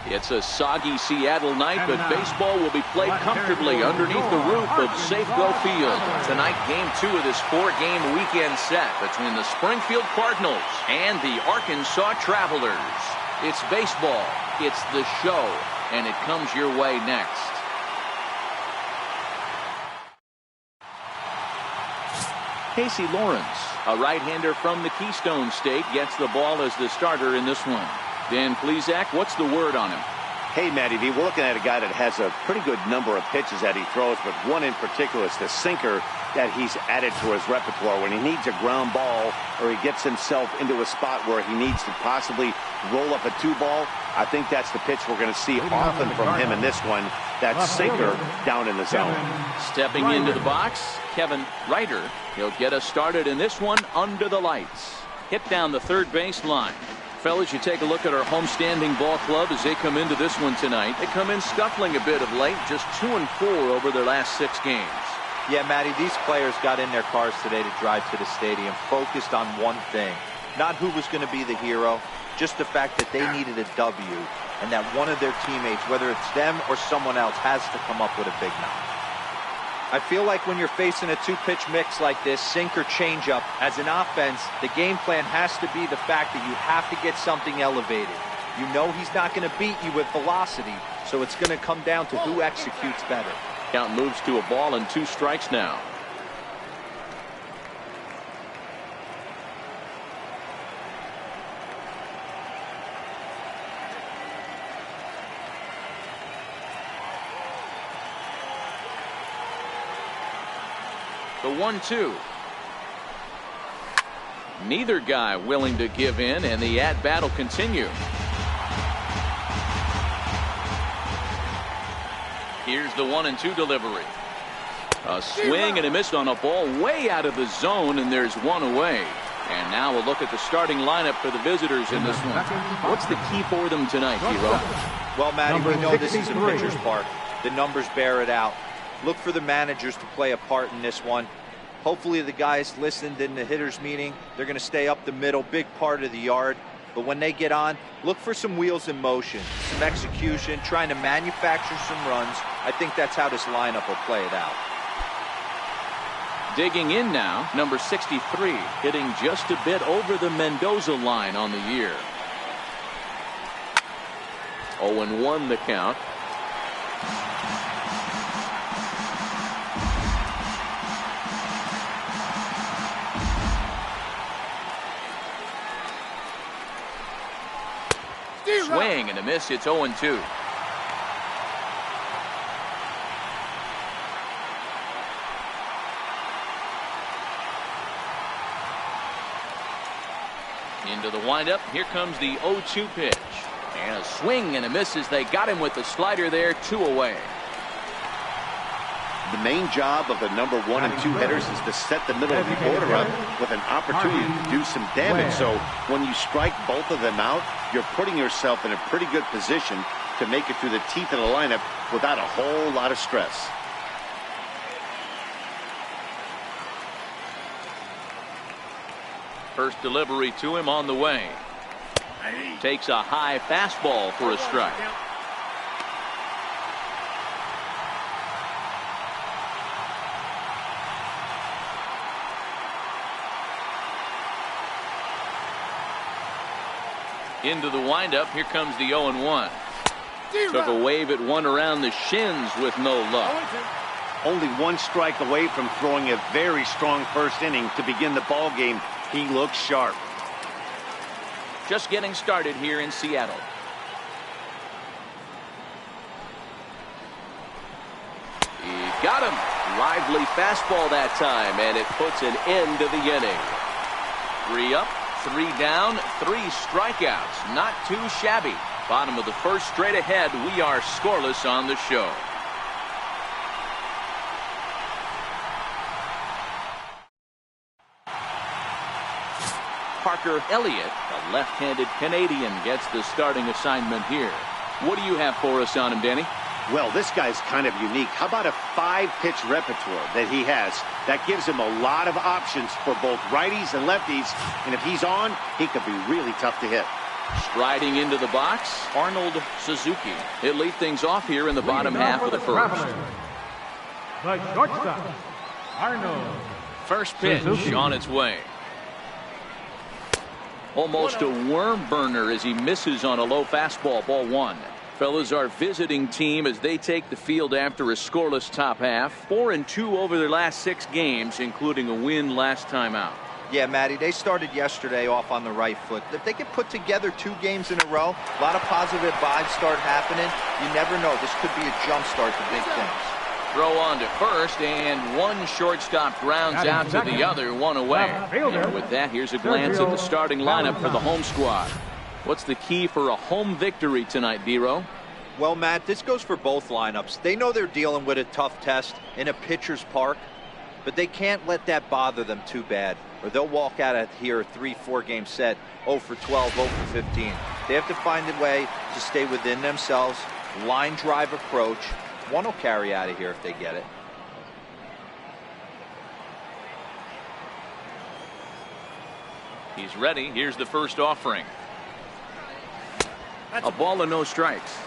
It's a soggy Seattle night, but baseball will be played comfortably underneath the roof of Safeco Field. Tonight, game 2 of this 4-game weekend set between the Springfield Cardinals and the Arkansas Travelers. It's baseball, it's the show, and it comes your way next. Casey Lawrence, a right-hander from the Keystone State, gets the ball as the starter in this one. Dan Plesac, what's the word on him? Hey, Matty V, we're looking at a guy that has a pretty good number of pitches that he throws, but one in particular is the sinker that he's added to his repertoire. When he needs a ground ball or he gets himself into a spot where he needs to possibly roll up a 2-ball, I think that's the pitch we're going to see often from him in this one, that sinker down in the zone. Stepping into the box, Kevin Ryder. He'll get us started in this one under the lights. Hit down the third base line. Fellas, you take a look at our homestanding ball club as they come into this one tonight. They come in scuffling a bit of late, just 2-4 over their last 6 games. Yeah, Matty, these players got in their cars today to drive to the stadium, focused on one thing. Not who was going to be the hero, just the fact that they needed a W, and that one of their teammates, whether it's them or someone else, has to come up with a big knock. I feel like when you're facing a 2-pitch mix like this, sink or changeup, as an offense, the game plan has to be the fact that you have to get something elevated. You know he's not going to beat you with velocity, so it's going to come down to who executes better. Count moves to a ball and 2 strikes now. The 1-2. Neither guy willing to give in, and the at-bat will continue. Here's the 1-2 delivery. A swing and a miss on a ball way out of the zone, and there's one away. And now we'll look at the starting lineup for the visitors in this one. What's the key for them tonight, Hero? Well, Matty, we know this is a pitcher's park. The numbers bear it out. Look for the managers to play a part in this one. Hopefully the guys listened in the hitters meeting. They're going to stay up the middle, big part of the yard. But when they get on, look for some wheels in motion, some execution, trying to manufacture some runs. I think that's how this lineup will play it out. Digging in now, number 63, hitting just a bit over the Mendoza line on the year. 0-1 the count. Swing and a miss. It's 0-2. Into the windup. Here comes the 0-2 pitch. And a swing and a miss as they got him with the slider there. 2 away. The main job of the number 1 and 2 hitters is to set the middle of the order up with an opportunity to do some damage. So when you strike both of them out, you're putting yourself in a pretty good position to make it through the teeth of the lineup without a whole lot of stress. First delivery to him on the way. Takes a high fastball for a strike. Into the windup. Here comes the 0-1. Took a wave at one around the shins with no luck. Only 1 strike away from throwing a very strong first inning to begin the ball game. He looks sharp. Just getting started here in Seattle. He got him. Lively fastball that time, and it puts an end to the inning. 3 up. 3 down, 3 strikeouts. Not too shabby. Bottom of the first, straight ahead. We are scoreless on the show. Parker Elliott, a left-handed Canadian, gets the starting assignment here. What do you have for us on him, Danny? Well, this guy's kind of unique. How about a 5-pitch repertoire that he has? That gives him a lot of options for both righties and lefties. And if he's on, he could be really tough to hit. Striding into the box, Arnold Suzuki. He'll lead things off here in the bottom half of the first. The shortstop, Arnold. First pitch Suzuki. on its way. Almost a worm burner as he misses on a low fastball, ball one. Fellas, our visiting team as they take the field after a scoreless top half. 4-2 over their last 6 games, including a win last time out. Yeah, Matty, they started yesterday off on the right foot. If they could put together 2 games in a row, a lot of positive vibes start happening. You never know. This could be a jump start to big things. Throw on to first, and one shortstop grounds out to the other, one away. And with that, here's a glance at the starting lineup for the home squad. What's the key for a home victory tonight, D-Row? Well, Matt, this goes for both lineups. They know they're dealing with a tough test in a pitcher's park, but they can't let that bother them too bad, or they'll walk out of here a 3-4 game set, 0 for 12, 0 for 15. They have to find a way to stay within themselves, line drive approach. One will carry out of here if they get it. He's ready. Here's the first offering. A ball and no strikes.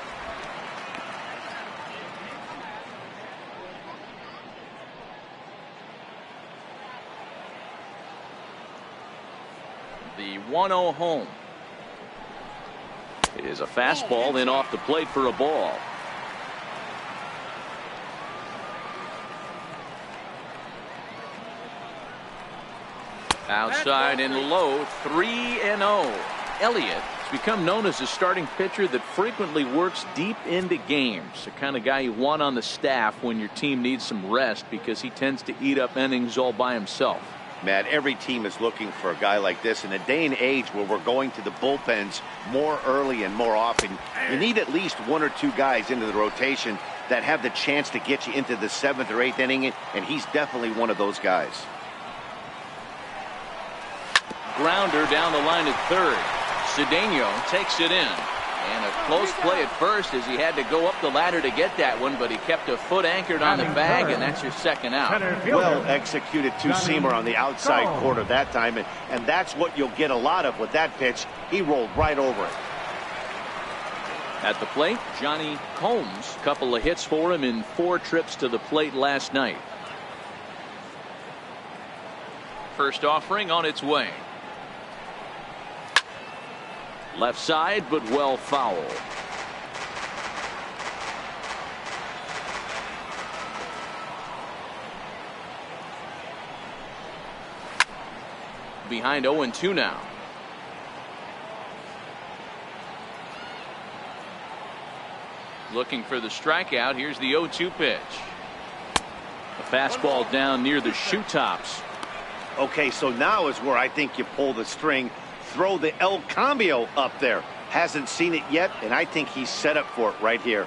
The 1-0 home. It is a fastball in off the plate for a ball. Outside and low, 3-0. Elliott has become known as a starting pitcher that frequently works deep into games. The kind of guy you want on the staff when your team needs some rest because he tends to eat up innings all by himself. Matt, every team is looking for a guy like this. In a day and age where we're going to the bullpens more early and more often, you need at least 1 or 2 guys into the rotation that have the chance to get you into the 7th or 8th inning, and he's definitely one of those guys. Grounder down the line at third. Cedeno takes it in. And a close play at first as he had to go up the ladder to get that one, but he kept a foot anchored on the bag, and that's your second out. Well executed two-seamer on the outside corner that time, and that's what you'll get a lot of with that pitch. He rolled right over it. At the plate, Johnny Combs. Couple of hits for him in 4 trips to the plate last night. First offering on its way. Left side, but well foul. Behind 0-2 now. Looking for the strikeout. Here's the 0-2 pitch. A fastball down near the shoe tops. Okay, so now is where I think you pull the string. Throw the El Cambio up there. Hasn't seen it yet, and I think he's set up for it right here.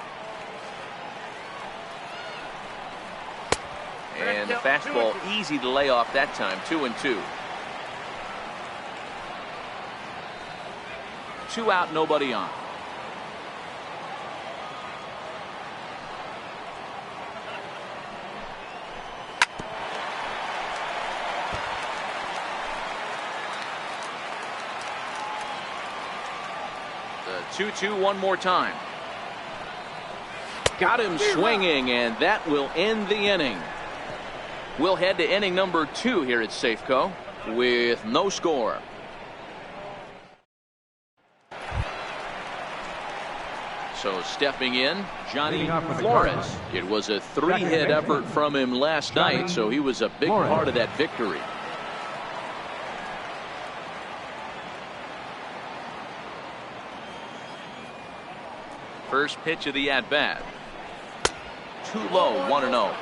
And the fastball easy to lay off that time. 2-2. 2 out, nobody on. The 2-2 one more time. Got him swinging, and that will end the inning. We'll head to inning number 2 here at Safeco with no score. So stepping in, Johnny Flores. It was a 3-hit effort from him last night, so he was a big part of that victory. First pitch of the at-bat. Too low, 1-0.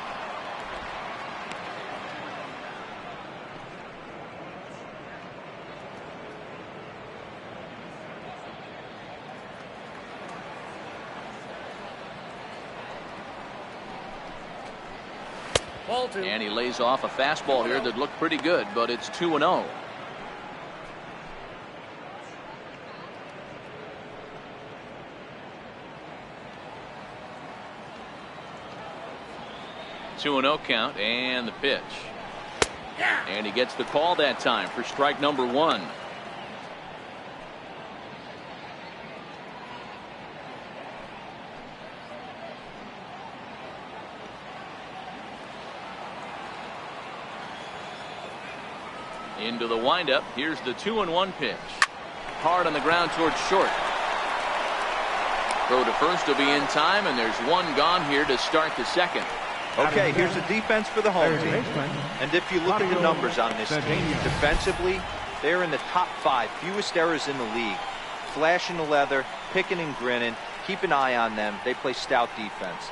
And he lays off a fastball here that looked pretty good, but it's 2-0. Count, and the pitch. And he gets the call that time for strike number 1. Into the windup. Here's the 2-1 pitch. Hard on the ground towards short. Throw to first will be in time, and there's one gone here to start the second. Okay, here's the defense for the home team. And if you look at the numbers on this team, defensively, they're in the top 5, fewest errors in the league. Flashing the leather, picking and grinning. Keep an eye on them. They play stout defense.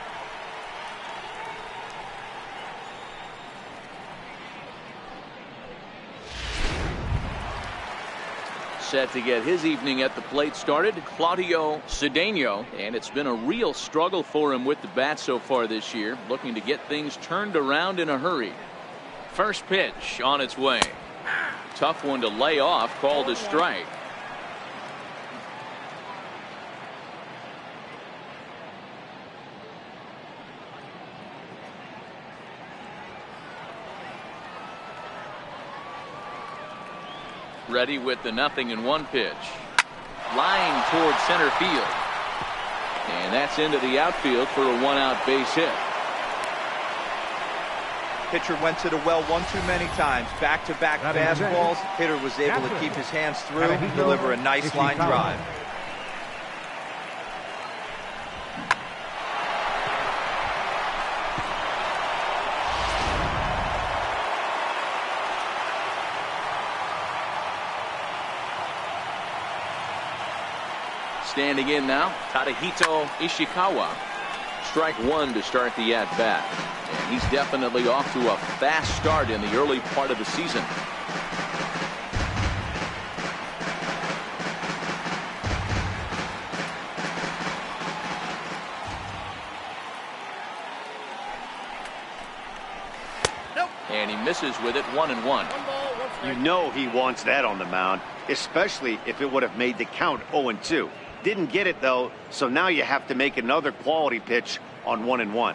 Set to get his evening at the plate started, Claudio Cedeno, and it's been a real struggle for him with the bat so far this year, looking to get things turned around in a hurry. First pitch on its way. Tough one to lay off, called a strike. Ready with the 0-1 pitch. Line towards center field. And that's into the outfield for a 1-out base hit. Pitcher went to the well one too many times. Back-to-back fastballs. Hitter was able to keep his hands through, deliver a nice line drive. Standing in now, Tadahito Ishikawa. Strike one to start the at-bat. And he's definitely off to a fast start in the early part of the season. And he misses with it, 1-1. You know he wants that on the mound, especially if it would have made the count 0-2. Didn't get it, though, so now you have to make another quality pitch on 1-1.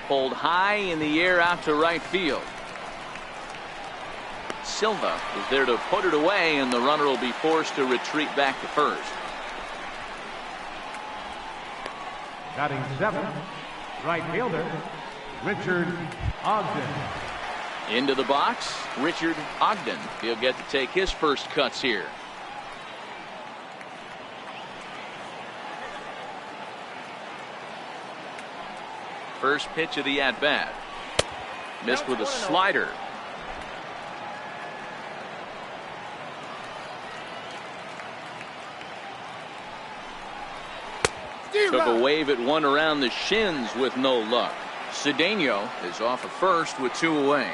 Pulled high in the air out to right field. Silva is there to put it away, and the runner will be forced to retreat back to first. Batting 7th, right fielder, Richard Ogden. Into the box, Richard Ogden. He'll get to take his first cuts here. First pitch of the at-bat. Missed with a slider. Took a wave at one around the shins with no luck. Cedeno is off at first with 2 away.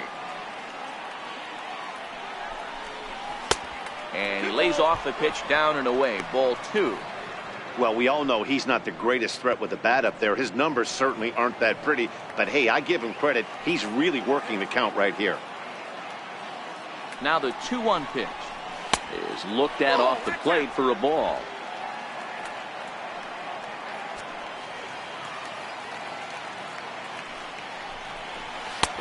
And he lays off the pitch down and away. Ball 2. Well, we all know he's not the greatest threat with the bat up there. His numbers certainly aren't that pretty. But, hey, I give him credit. He's really working the count right here. Now the 2-1 pitch is looked at off the plate for a ball.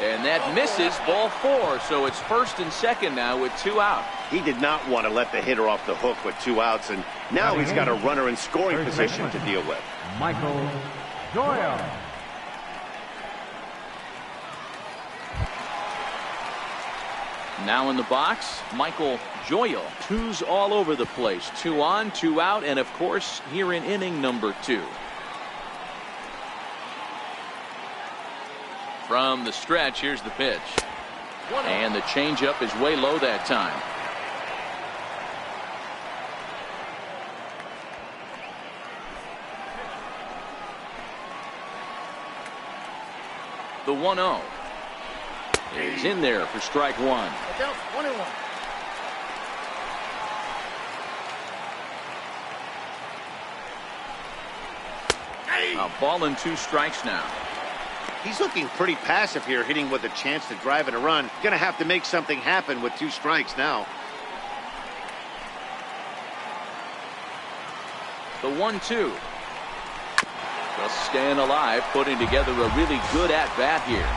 And that misses, ball 4. So it's first and second now with 2 out. He did not want to let the hitter off the hook with 2 outs, and now he's got a runner in scoring position to deal with. Michael Doyle. Now in the box, Michael Joyle. 2s all over the place. 2 on, 2 out, and of course here in inning number 2. From the stretch, here's the pitch. And the changeup is way low that time. The 1-0 is in there for strike 1. A ball and 2 strikes now. He's looking pretty passive here, hitting with a chance to drive in a run. Going to have to make something happen with 2 strikes now. The 1-2. Just staying alive, putting together a really good at-bat here.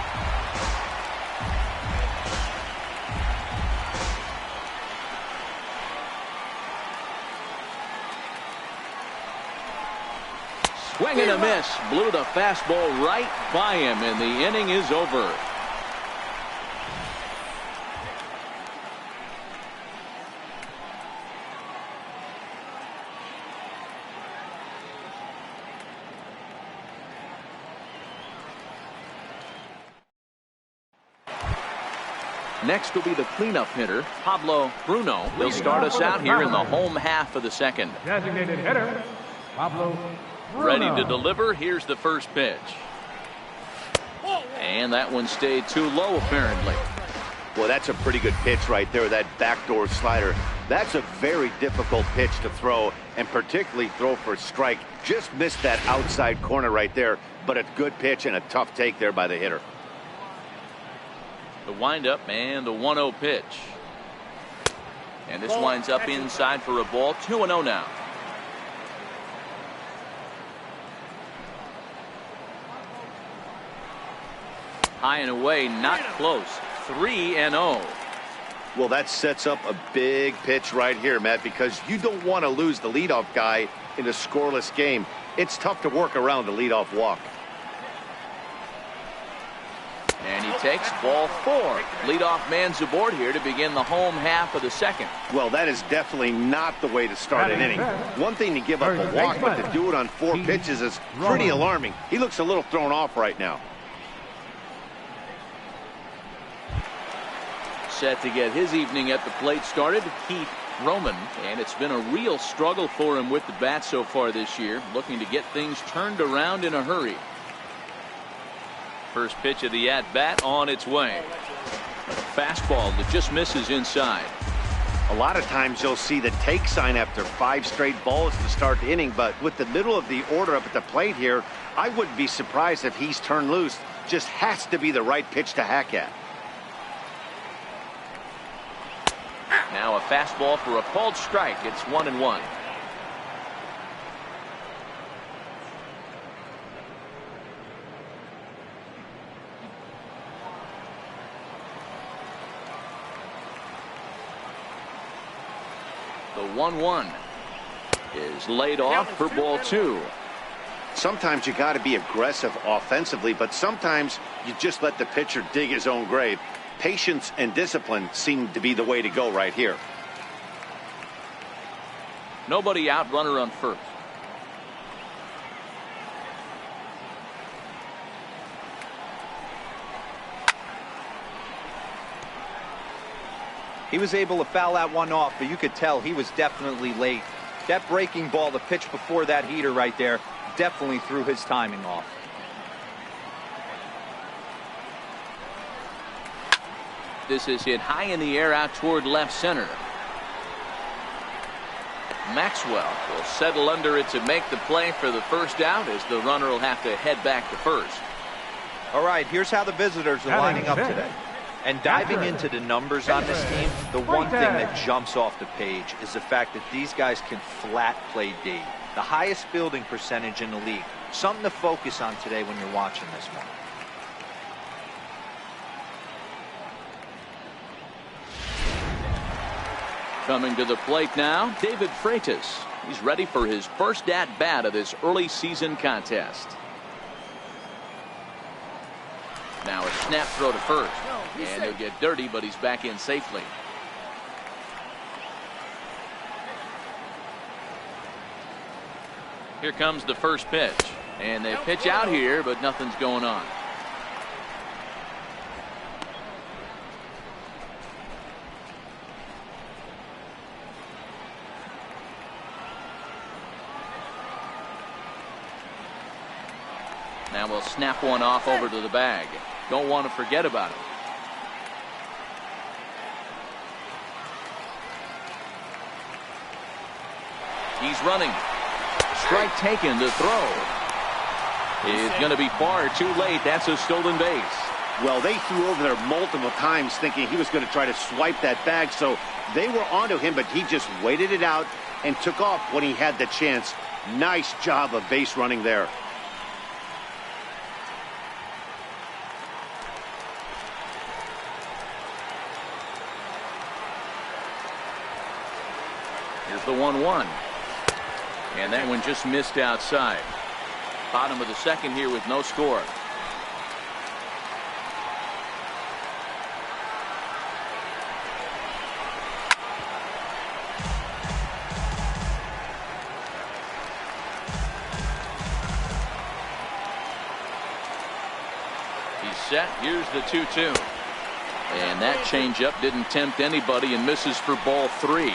Swing and a miss. Blew the fastball right by him, and the inning is over. Next will be the cleanup hitter, Pablo Bruno. He'll start us out here in the home half of the second. Designated hitter, Pablo Bruno. Ready to deliver. Here's the first pitch. And that one stayed too low, apparently. Well, that's a pretty good pitch right there, that backdoor slider. That's a very difficult pitch to throw, and particularly throw for a strike. Just missed that outside corner right there, but a good pitch and a tough take there by the hitter. The windup and the 1-0 pitch. And this winds up inside for a ball. 2-0 now. High and away, not close. 3-0. Well, that sets up a big pitch right here, Matt, because you don't want to lose the leadoff guy in a scoreless game. It's tough to work around the leadoff walk. And he takes ball 4. Leadoff man's aboard here to begin the home half of the second. Well, that is definitely not the way to start an inning. One thing to give up a walk, but to do it on 4 pitches is pretty alarming. He looks a little thrown off right now. Set to get his evening at the plate started, Keith Roman, and it's been a real struggle for him with the bat so far this year, looking to get things turned around in a hurry. First pitch of the at-bat on its way. Fastball that just misses inside. A lot of times you'll see the take sign after 5 straight balls to start the inning, but with the middle of the order up at the plate here, I wouldn't be surprised if he's turned loose. Just has to be the right pitch to hack at. Now a fastball for a called strike. It's 1-1. The 1-1 is laid off for ball 2. Sometimes you got to be aggressive offensively, but sometimes you just let the pitcher dig his own grave. Patience and discipline seem to be the way to go right here. Nobody out, runner on first. He was able to foul that one off, but you could tell he was definitely late. That breaking ball, the pitch before that heater right there, definitely threw his timing off. This is hit high in the air out toward left center. Maxwell will settle under it to make the play for the first out, as the runner will have to head back to first. All right, here's how the visitors are lining up today. And diving into the numbers on this team, the one thing that jumps off the page is the fact that these guys can flat play D. The highest fielding percentage in the league. Something to focus on today when you're watching this one. Coming to the plate now, David Freitas. He's ready for his first at-bat of this early season contest. Now a snap throw to first. And he'll get dirty, but he's back in safely. Here comes the first pitch. And they pitch out here, but nothing's going on. Now we'll snap one off over to the bag. Don't want to forget about it. He's running. Strike taken. The throw is going to be far too late. That's a stolen base. Well, they threw over there multiple times thinking he was going to try to swipe that bag, so they were onto him, but he just waited it out and took off when he had the chance. Nice job of base running there. Here's the 1-1. And that one just missed outside. Bottom of the second here with no score. He's set. Here's the 2-2. And that changeup didn't tempt anybody and misses for ball 3.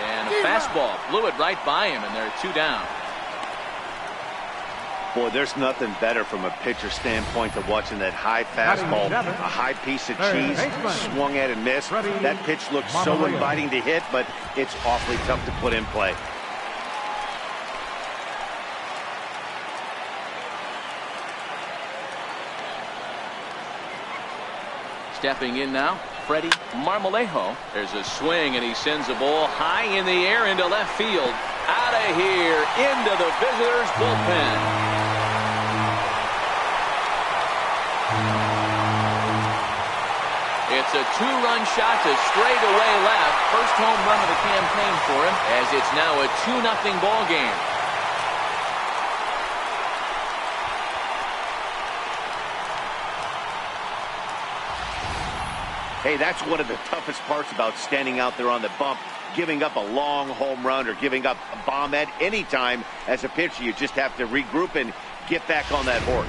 And a fastball blew it right by him, and they're 2 down. Boy, there's nothing better from a pitcher standpoint than watching that high fastball, a high piece of cheese, swung at and missed. That pitch looks so inviting to hit, but it's awfully tough to put in play. Stepping in now, Freddie Marmolejo. There's a swing, and he sends the ball high in the air into left field. Out of here, into the visitors' bullpen. It's a 2-run shot to straightaway left. First home run of the campaign for him, as it's now a 2-0 ball game. Hey, that's one of the toughest parts about standing out there on the bump. Giving up a long home run or giving up a bomb at any time as a pitcher. You just have to regroup and get back on that horse.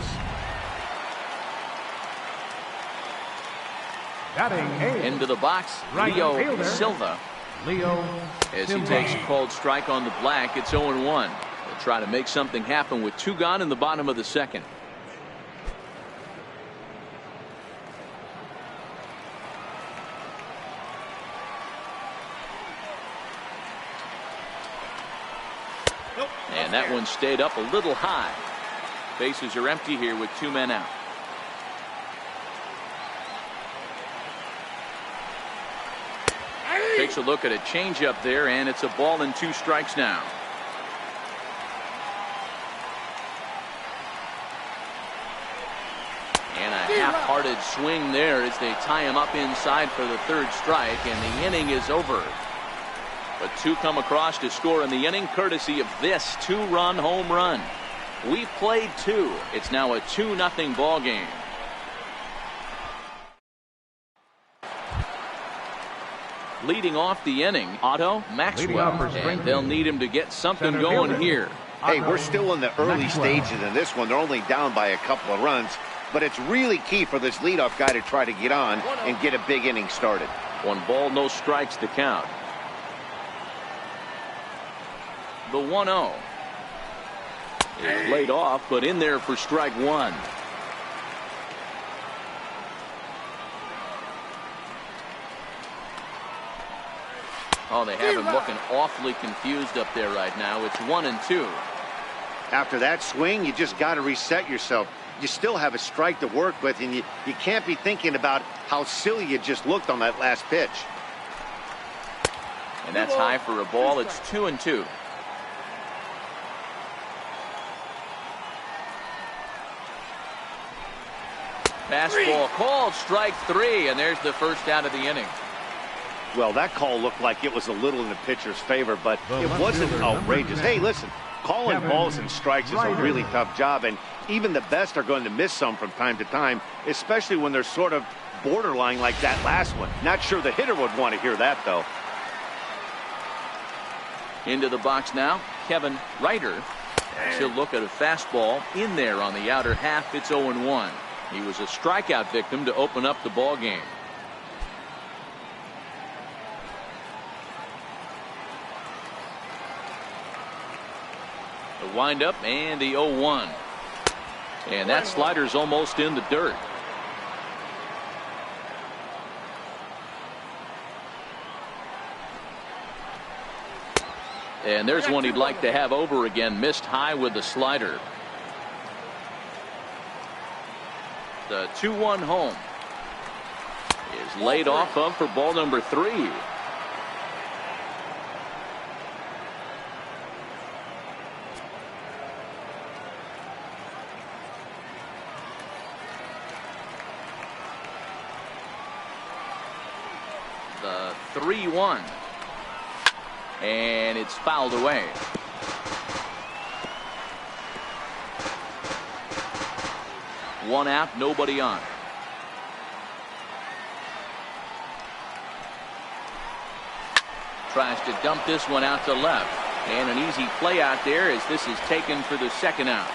Into the box, Leo Silva. As he takes a cold strike on the black, it's 0-1. They'll try to make something happen with 2 gone in the bottom of the second. And that one stayed up a little high. Bases are empty here with 2 men out. Takes a look at a changeup there, and it's a ball and 2 strikes now. And a half-hearted swing there as they tie him up inside for the 3rd strike, and the inning is over. But 2 come across to score in the inning, courtesy of this 2-run home run. We played 2. It's now a 2-0 ball game. Leading off the inning, Otto Maxwell, and they'll need him to get something going here. Hey, we're still in the early stages in this one. They're only down by a couple of runs, but it's really key for this leadoff guy to try to get on and get a big inning started. 1 ball, no strikes to count. The 1-0 is laid off, but in there for strike 1. Oh, they have him looking awfully confused up there right now. It's 1-2. After that swing, you just got to reset yourself. You still have a strike to work with, and you can't be thinking about how silly you just looked on that last pitch. And that's high for a ball. It's 2-2. Fastball called, strike 3, and there's the first out of the inning. Well, that call looked like it was a little in the pitcher's favor, but it wasn't outrageous. Hey, listen, calling balls and strikes is a really tough job, and even the best are going to miss some from time to time, especially when they're sort of borderline like that last one. Not sure the hitter would want to hear that, though. Into the box now, Kevin Ryder. He'll look at a fastball in there on the outer half. It's 0-1. He was a strikeout victim to open up the ball game. The windup and the 0-1. And that slider's almost in the dirt. And there's one he'd like to have over again. Missed high with the slider. The 2-1 home is laid off of for ball number 3. The 3-1. And it's fouled away. One out, nobody on. Tries to dump this one out to left. And an easy play out there as this is taken for the second out.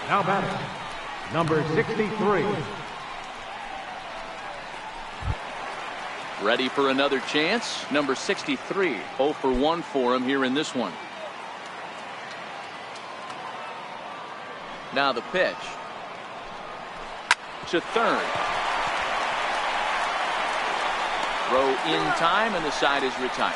Now batting, number 63. Ready for another chance. Number 63. 0 for 1 for him here in this one. Now the pitch. To third. Throw in time and the side is retired.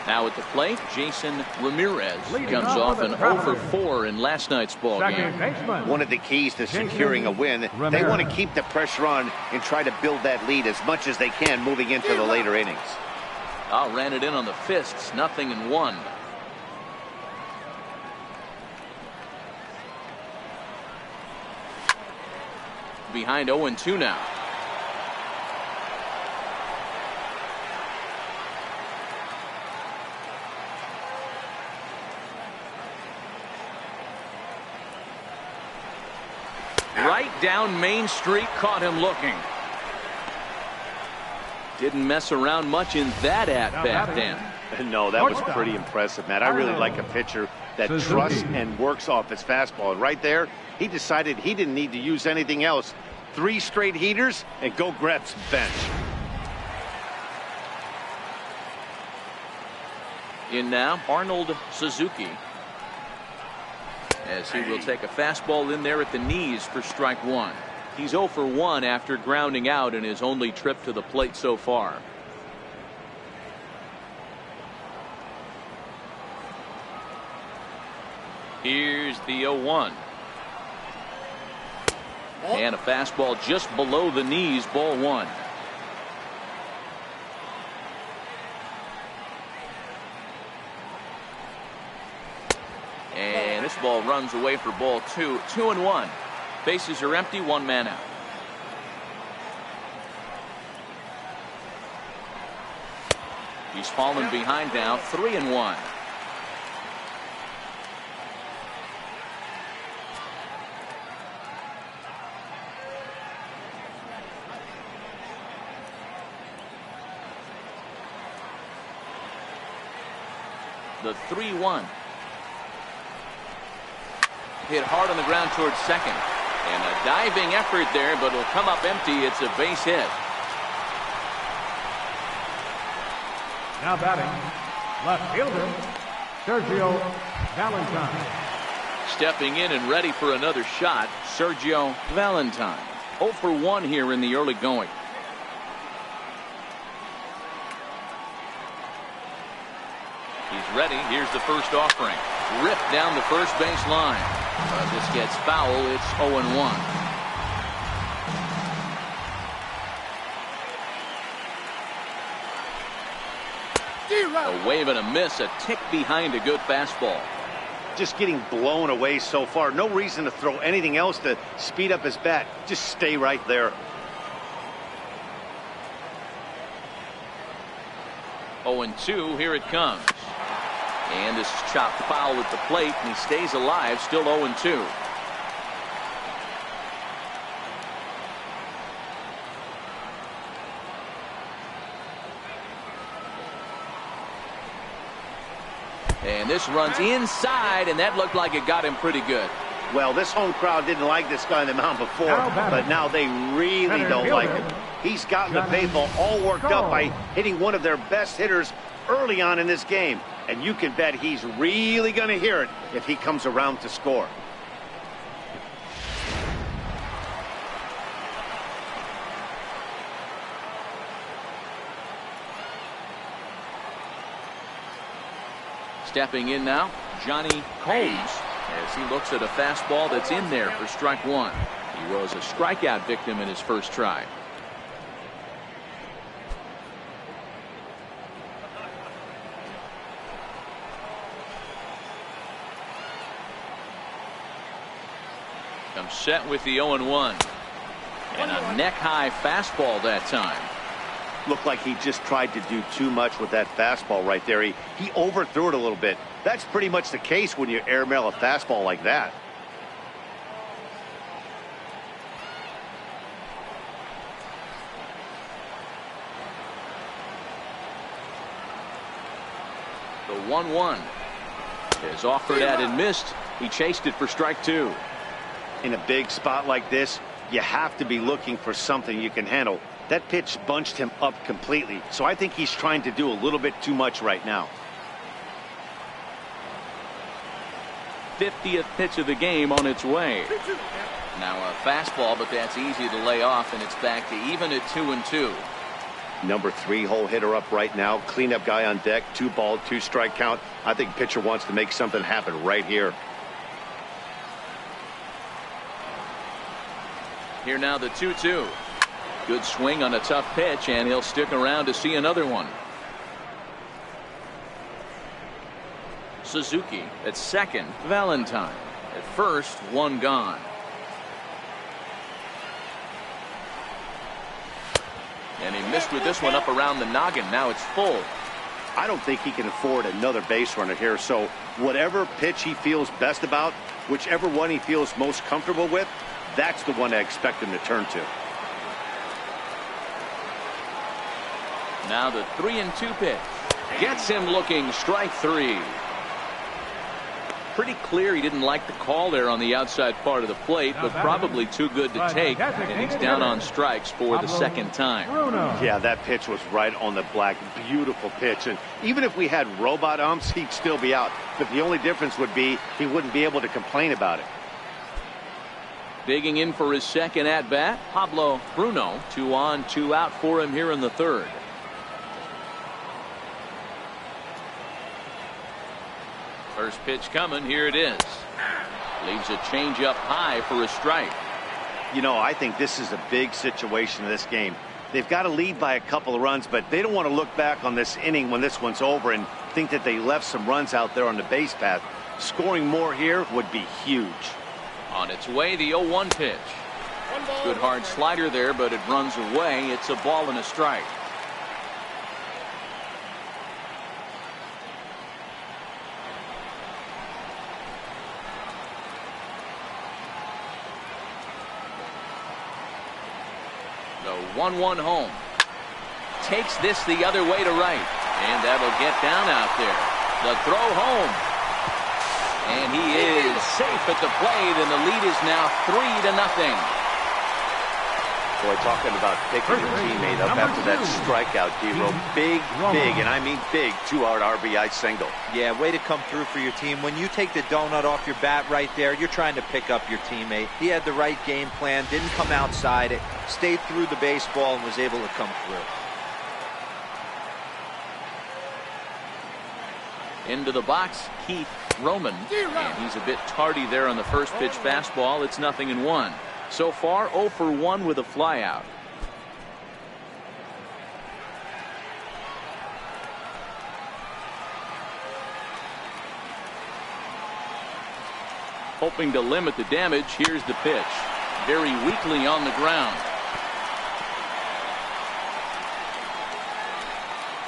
Now at the plate, Jason Ramirez comes off an 0 for 4 in last night's ball game. One of the keys to securing a win, they want to keep the pressure on and try to build that lead as much as they can moving into the later innings. Ran it in on the fists, 0-1. Behind 0-2 now. Right down Main Street, caught him looking. Didn't mess around much in that at-bat, Dan. No, that was pretty impressive, Matt. I really like a pitcher that trusts and works off his fastball. And right there, he decided he didn't need to use anything else. 3 straight heaters and go grab some bench. In now, Arnold Suzuki. As he will take a fastball in there at the knees for strike 1. He's 0 for 1 after grounding out in his only trip to the plate so far. Here's the 0-1. And a fastball just below the knees, ball 1. And this ball runs away for ball 2. 2-1. Bases are empty, 1 man out. He's fallen behind now, 3-1. The 3-1. Hit hard on the ground towards second. And a diving effort there, but it'll come up empty. It's a base hit. Now batting, left fielder, Sergio Valentine. Stepping in and ready for another shot, Sergio Valentine. 0 for 1 here in the early going. He's ready. Here's the first offering. Ripped down the first base line. This gets foul. It's 0-1. A wave and a miss. A tick behind a good fastball. Just getting blown away so far. No reason to throw anything else to speed up his bat. Just stay right there. 0-2. Here it comes. And this is chopped foul at the plate, and he stays alive, still 0-2. And this runs inside, and that looked like it got him pretty good. Well, this home crowd didn't like this guy on the mound before, but now they really don't like him. He's gotten the faithful all worked up by hitting one of their best hitters early on in this game. And you can bet he's really going to hear it if he comes around to score. Stepping in now, Johnny Combs, as he looks at a fastball that's in there for strike 1. He was a strikeout victim in his first try. Set with the 0-1. And a neck-high fastball that time. Looked like he just tried to do too much with that fastball right there. He overthrew it a little bit. That's pretty much the case when you airmail a fastball like that. The 1-1 is offered at and missed. He chased it for strike 2. In a big spot like this, you have to be looking for something you can handle. That pitch bunched him up completely, so I think he's trying to do a little bit too much right now. 50th pitch of the game on its way. Now a fastball, but that's easy to lay off, and it's back to even at 2-2. Number 3 hole hitter up right now. Cleanup guy on deck. 2-ball, 2-strike count. I think pitcher wants to make something happen right here. Here now the 2-2. Good swing on a tough pitch, and he'll stick around to see another one. Suzuki at second. Valentine at first. One gone. And he missed with this one up around the noggin. Now it's full. I don't think he can afford another base runner here, so whatever pitch he feels best about, whichever one he feels most comfortable with, that's the one I expect him to turn to. Now the 3-2 pitch. Gets him looking. Strike 3. Pretty clear he didn't like the call there on the outside part of the plate, but probably too good to take, and he's down on strikes for the second time. Yeah, that pitch was right on the black. Beautiful pitch, and even if we had robot umps, he'd still be out. But the only difference would be he wouldn't be able to complain about it. Digging in for his second at-bat, Pablo Bruno. 2 on, 2 out for him here in the third. First pitch coming. Here it is. Leaves a changeup high for a strike. You know, I think this is a big situation in this game. They've got to lead by a couple of runs, but they don't want to look back on this inning when this one's over and think that they left some runs out there on the base path. Scoring more here would be huge. On its way, the 0-1 pitch. Good hard slider there, but it runs away. It's a ball and a strike. The 1-1 home. Takes this the other way to right. And that'll get down out there. The throw home. And he is safe at the plate, and the lead is now 3-0. Boy, talking about picking your teammate up after that strikeout, D-Row. Big, and I mean big, 2-out RBI single. Yeah, way to come through for your team. When you take the donut off your bat right there, you're trying to pick up your teammate. He had the right game plan, didn't come outside it, stayed through the baseball, and was able to come through. Into the box, Keith Roman, and he's a bit tardy there on the first pitch fastball. It's 0-1. So far 0 for 1 with a flyout. Hoping to limit the damage. Here's the pitch. Very weakly on the ground.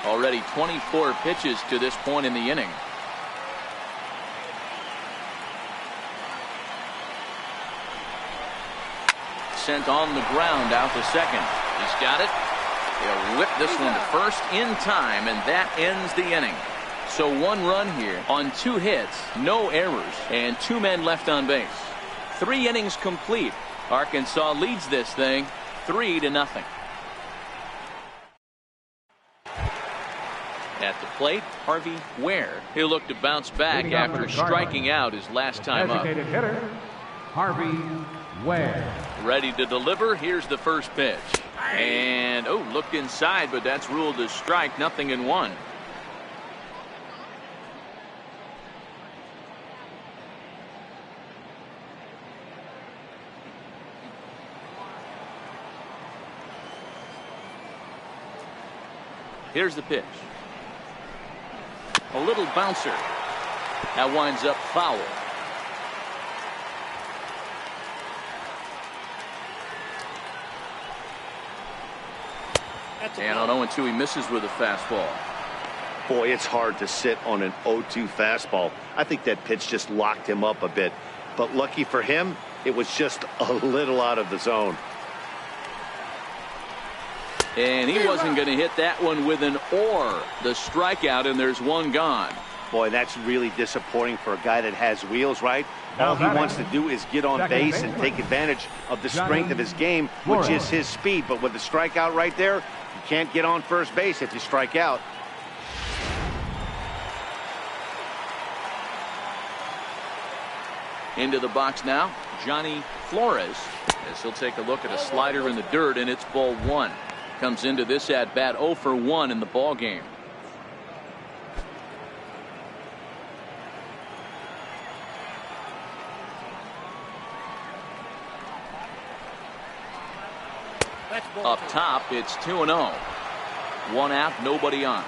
Already 24 pitches to this point in the inning. Sent on the ground out to second. He's got it. He'll whip this one to first in time, and that ends the inning. So 1 run here on 2 hits, no errors, and 2 men left on base. 3 innings complete. Arkansas leads this thing 3-0. At the plate, Harvey Ware. He'll look to bounce back after striking out his last time up. Designated hitter, Harvey Ware. Ready to deliver. Here's the first pitch. And, looked inside, but that's ruled as strike. 0-1. Here's the pitch. A little bouncer. That winds up foul. And on 0-2, he misses with a fastball. Boy, it's hard to sit on an 0-2 fastball. I think that pitch just locked him up a bit. But lucky for him, it was just a little out of the zone. And he wasn't going to hit that one with an or. The strikeout, and there's one gone. Boy, that's really disappointing for a guy that has wheels, right? All he wants to do is get on base and take advantage of the strength of his game, which is his speed. But with the strikeout right there, you can't get on first base if you strike out. Into the box now, Johnny Flores, as he'll take a look at a slider in the dirt, and it's ball one. Comes into this at bat 0 for 1 in the ball game. Up top, it's 2-0. One out, nobody on.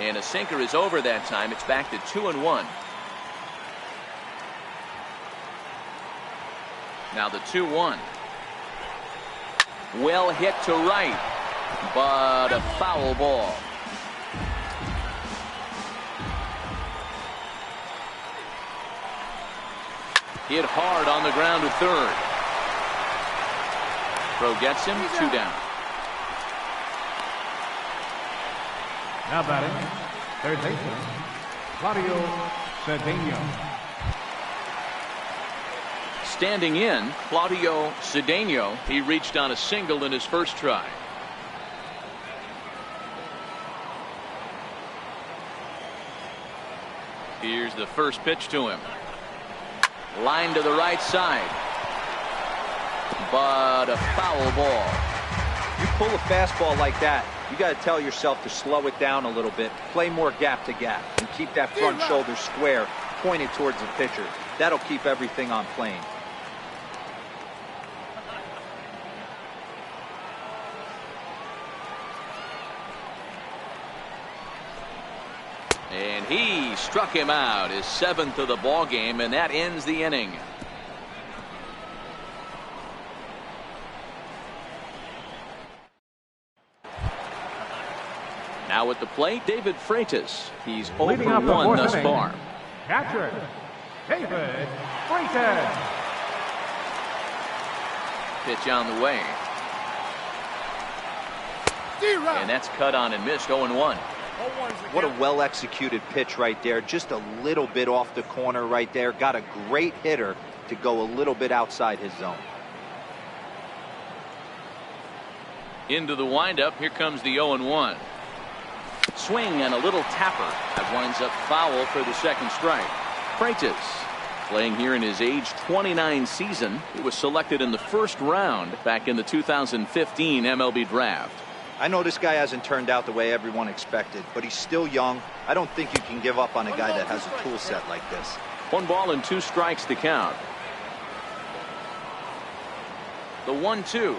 And a sinker is over that time. It's back to 2-1. Now the 2-1. Well hit to right, but a foul ball. Hit hard on the ground to third. Throw gets him, 2 down. Now batting, third baseman, Claudio Cedeno. Standing in, Claudio Cedeno. He reached on a single in his first try. Here's the first pitch to him. Line to the right side, but a foul ball. You pull a fastball like that, you got to tell yourself to slow it down a little bit, play more gap to gap, and keep that front shoulder square, pointed towards the pitcher. That'll keep everything on plane. And he struck him out, his 7th of the ball game, and that ends the inning. Now at the plate, David Freitas. He's 0 for 1 thus far. Catcher, David Freitas. Pitch on the way. And that's cut on and missed, 0-1. What a well-executed pitch right there. Just a little bit off the corner right there. Got a great hitter to go a little bit outside his zone. Into the windup. Here comes the 0-1. Swing and a little tapper. That winds up foul for the second strike. Freitas, playing here in his age 29 season. He was selected in the first round back in the 2015 MLB draft. I know this guy hasn't turned out the way everyone expected, but he's still young. I don't think you can give up on a guy that has a tool set like this. 1 ball and 2 strikes to count. The 1-2.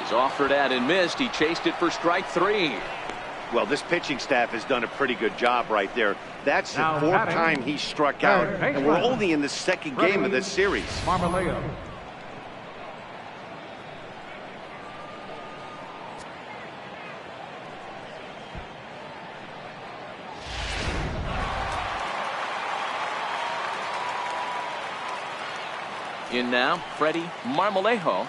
He's offered at and missed. He chased it for strike 3. Well, this pitching staff has done a pretty good job right there. That's the 4th time he struck out, and we're only in the 2nd game of this series. Marmaleo. In now, Freddie Marmolejo.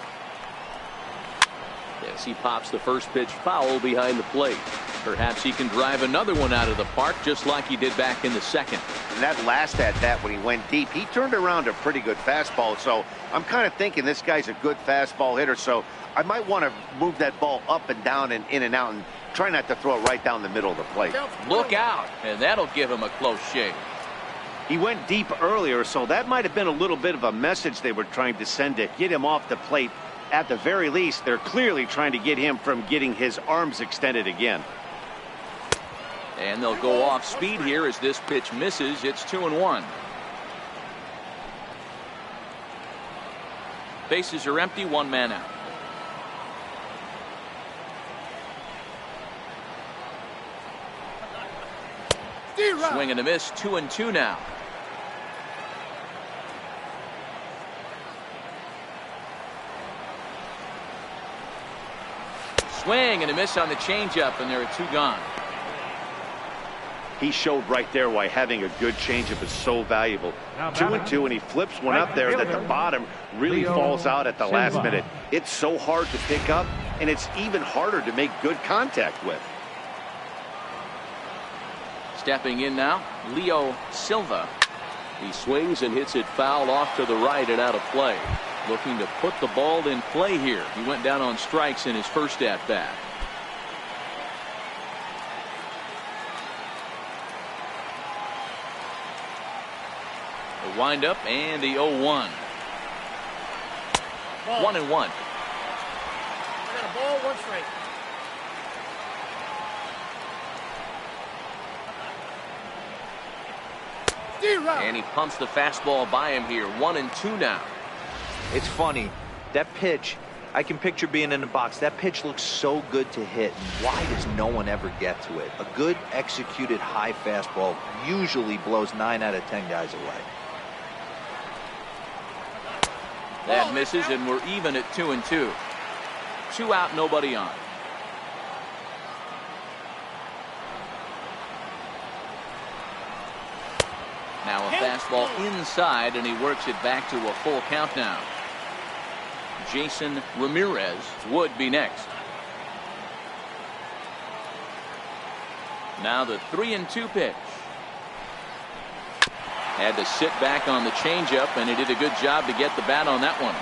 As he pops the first pitch foul behind the plate. Perhaps he can drive another one out of the park just like he did back in the 2nd. And that last at bat when he went deep, he turned around a pretty good fastball. So I'm kind of thinking this guy's a good fastball hitter. So I might want to move that ball up and down and in and out and try not to throw it right down the middle of the plate. Look out, and that'll give him a close shave. He went deep earlier, so that might have been a little bit of a message they were trying to send to get him off the plate. At the very least, they're clearly trying to get him from getting his arms extended again. And they'll go off speed here as this pitch misses. It's 2-1. Bases are empty, 1 man out. Swing and a miss, 2-2 now. swing and a miss on the changeup, and there are 2 gone. He showed right there why having a good changeup is so valuable. 2-2, and he flips one up there that the bottom really falls out at the last minute. It's so hard to pick up, and it's even harder to make good contact with. Stepping in now, Leo Silva. He swings and hits it foul off to the right and out of play. Looking to put the ball in play here. He went down on strikes in his first at-bat. The windup and the 0-1. 1-1. I got a ball, 1 strike. And he pumps the fastball by him here. 1-2 now. It's funny. That pitch, I can picture being in the box. That pitch looks so good to hit. Why does no one ever get to it? A good executed high fastball usually blows 9 out of 10 guys away. That misses, and we're even at 2-2. 2 out, nobody on. Now a fastball inside, and he works it back to a full count now. Jason Ramirez would be next. Now the 3-2 pitch. Had to sit back on the changeup, and he did a good job to get the bat on that one.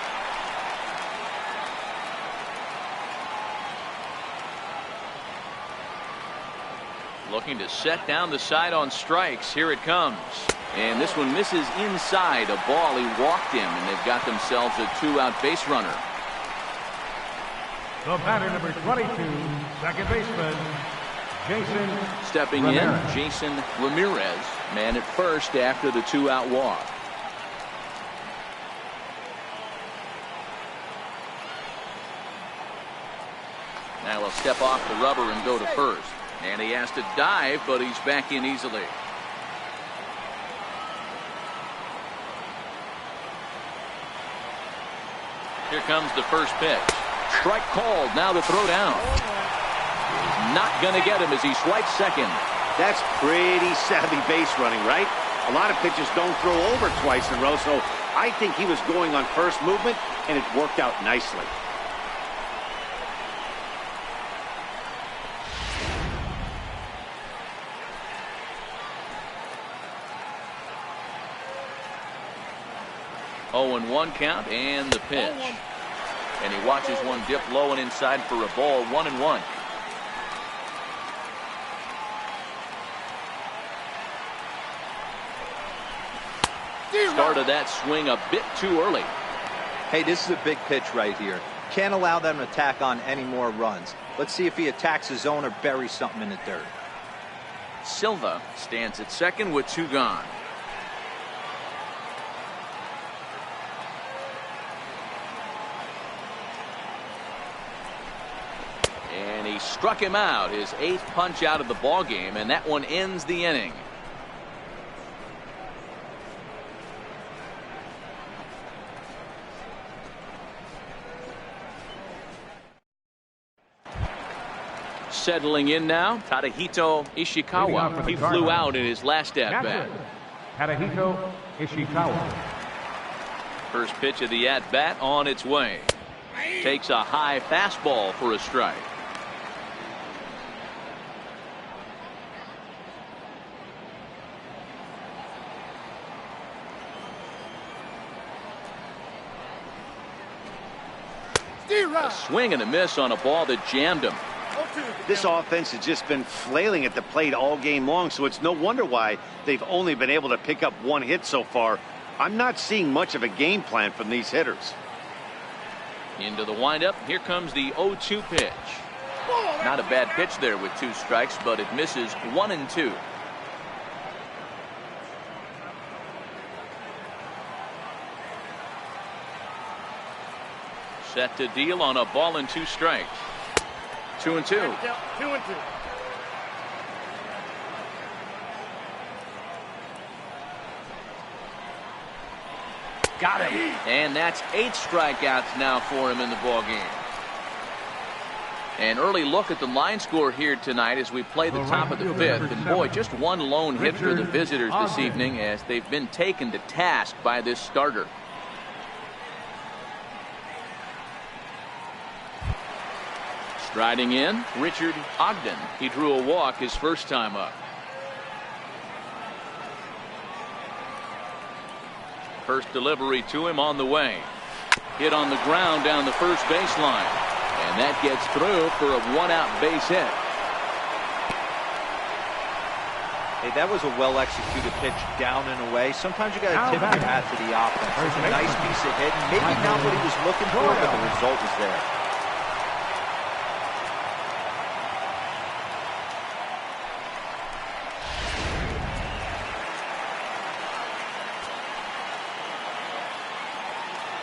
Looking to set down the side on strikes. Here it comes. And this one misses inside. A ball. He walked him, and they've got themselves a 2-out base runner. The batter, number 22, second baseman, Jason Stepping Ramirez. in, Jason Ramirez, man at first after the 2-out walk. Now he'll step off the rubber and go to first. And he has to dive, but he's back in easily. Here comes the first pitch. Strike called. Now the throw down. Not going to get him as he swipes second. That's pretty savvy base running, right? A lot of pitchers don't throw over twice in a row, so I think he was going on first movement, and it worked out nicely. Oh, and 1 count, and the pitch. And he watches one dip low and inside for a ball. 1-1. Started that swing a bit too early. Hey, this is a big pitch right here. Can't allow them to tack on any more runs. Let's see if he attacks his zone or buries something in the dirt. Silva stands at second with 2 gone. And he struck him out, his 8th punch out of the ball game, and that one ends the inning. Settling in now, Tadahito Ishikawa. He flew out in his last at-bat. Tadahito Ishikawa. First pitch of the at-bat on its way. Takes a high fastball for a strike. A swing and a miss on a ball that jammed him. This offense has just been flailing at the plate all game long, so it's no wonder why they've only been able to pick up 1 hit so far. I'm not seeing much of a game plan from these hitters. Into the windup. Here comes the 0-2 pitch. Not a bad pitch there with 2 strikes, but it misses. 1-2. Set to deal on a ball and 2 strikes. 2-2. 2-2. Got him. And that's 8 strikeouts now for him in the ball game. An early look at the line score here tonight as we play the top of the fifth. And boy, just one lone hit for the visitors this evening as they've been taken to task by this starter. Striding in, Richard Ogden. He drew a walk his first time up. First delivery to him on the way. Hit on the ground down the first baseline. And that gets through for a one-out base hit. Hey, that was a well-executed pitch down and away. Sometimes you got to tip your hat to the offense. It's a nice piece of hitting. Maybe not what he was looking for, but the result was there.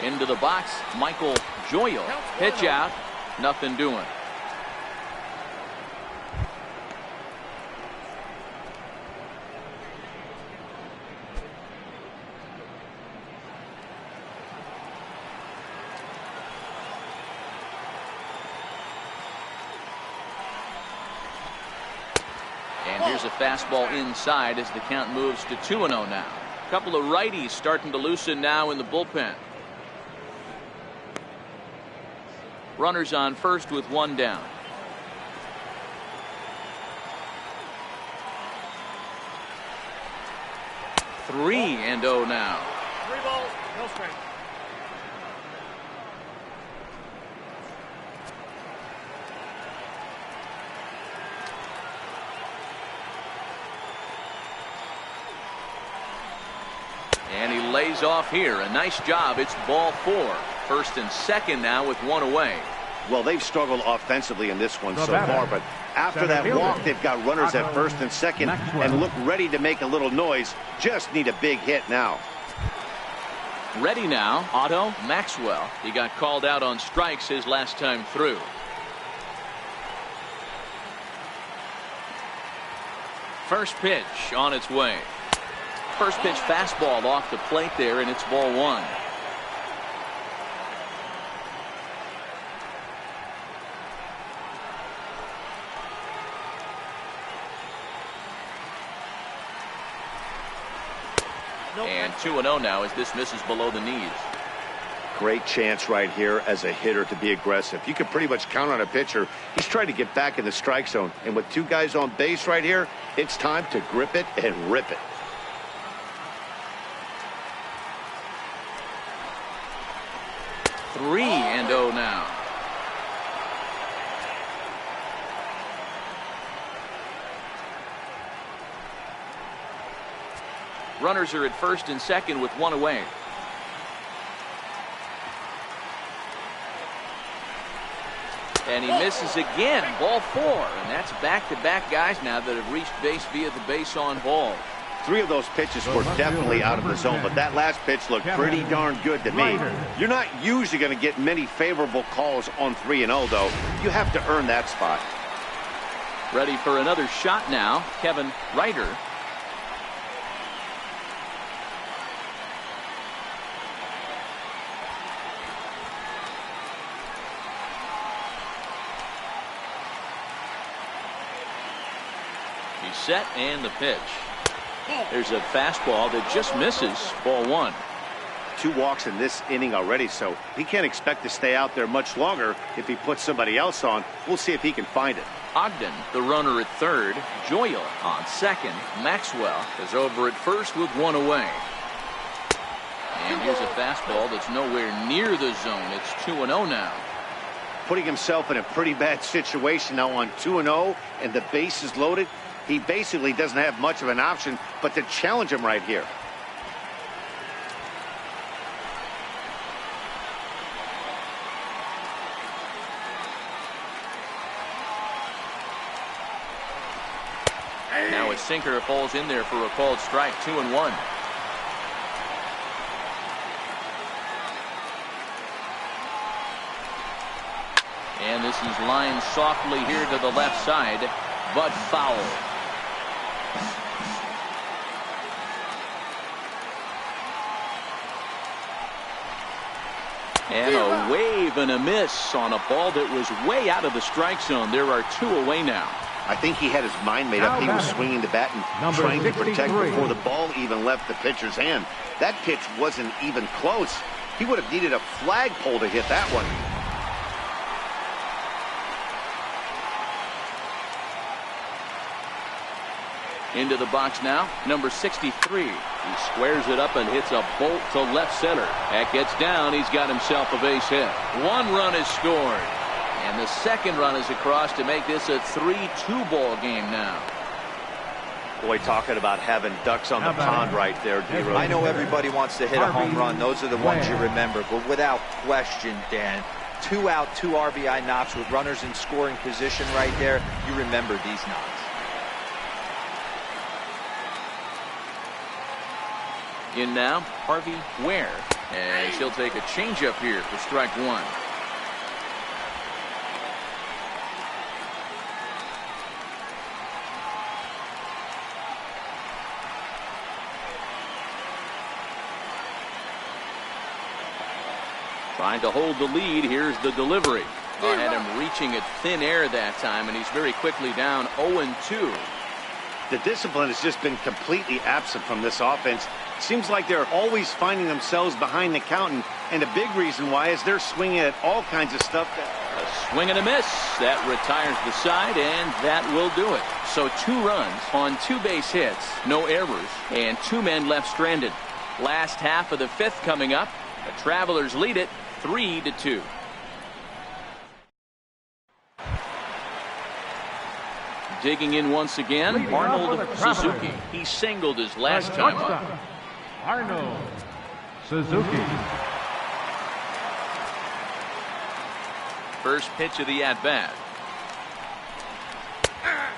Into the box, Michael Joyal. Pitch out, nothing doing. And here's a fastball inside as the count moves to 2-0 now. A couple of righties starting to loosen now in the bullpen. Runners on first with one down. Three and 0 now. 3 balls, no strikes. And he lays off here. A nice job. It's ball 4. First and second now with one away. Well, they've struggled offensively in this one so far, but after that walk, they've got runners at first and second and look ready to make a little noise. Just need a big hit now. Ready now, Otto Maxwell. He got called out on strikes his last time through. First pitch on its way. First pitch fastball off the plate there, and it's ball 1. And 2-0 now as this misses below the knees. Great chance right here as a hitter to be aggressive. You can pretty much count on a pitcher. He's trying to get back in the strike zone. And with 2 guys on base right here, it's time to grip it and rip it. Three and 0 now. Runners are at first and second with one away. And he misses again. Ball 4. And that's back-to-back guys now that have reached base via the base on ball. 3 of those pitches were definitely out of the zone, but that last pitch looked pretty darn good to me. You're not usually going to get many favorable calls on 3-0, though. You have to earn that spot. Ready for another shot now, Kevin Ryder. He's set and the pitch. There's a fastball that just misses. Ball 1. 2 walks in this inning already, so he can't expect to stay out there much longer if he puts somebody else on. We'll see if he can find it. Ogden, the runner at third. Joyal on second. Maxwell is over at first with one away. And here's a fastball that's nowhere near the zone. It's 2-0 now. Putting himself in a pretty bad situation now on 2-0 and the base is loaded. He basically doesn't have much of an option but to challenge him right here. Now a sinker falls in there for a called strike. 2-1. And this is lined softly here to the left side, but foul. And a wave and a miss on a ball that was way out of the strike zone. There are 2 away now. I think he had his mind made up. He was swinging the bat and trying to protect before the ball even left the pitcher's hand. That pitch wasn't even close. He would have needed a flagpole to hit that one. Into the box now, number 63. He squares it up and hits a bolt to left center. That gets down. He's got himself a base hit. 1 run is scored. And the second run is across to make this a 3-2 ball game now. Boy, talking about having ducks on the pond right there, D-Rose. I know everybody wants to hit a home run. Those are the ones you remember. But without question, Dan, 2 out, 2 RBI knocks with runners in scoring position right there. You remember these knocks. In now, Harvey Ware, as he'll take a changeup here for strike 1. Trying to hold the lead. Here's the delivery. I had him reaching at thin air that time, and he's very quickly down 0-2. The discipline has just been completely absent from this offense. Seems like they're always finding themselves behind the count, and a big reason why is they're swinging at all kinds of stuff. A swing and a miss. That retires the side, and that will do it. So 2 runs on 2 base hits, no errors, and 2 men left stranded. Last half of the 5th coming up. The Travelers lead it 3-2. Digging in once again, Arnold Suzuki. He singled his last time up. Arnold Suzuki. First pitch of the at-bat.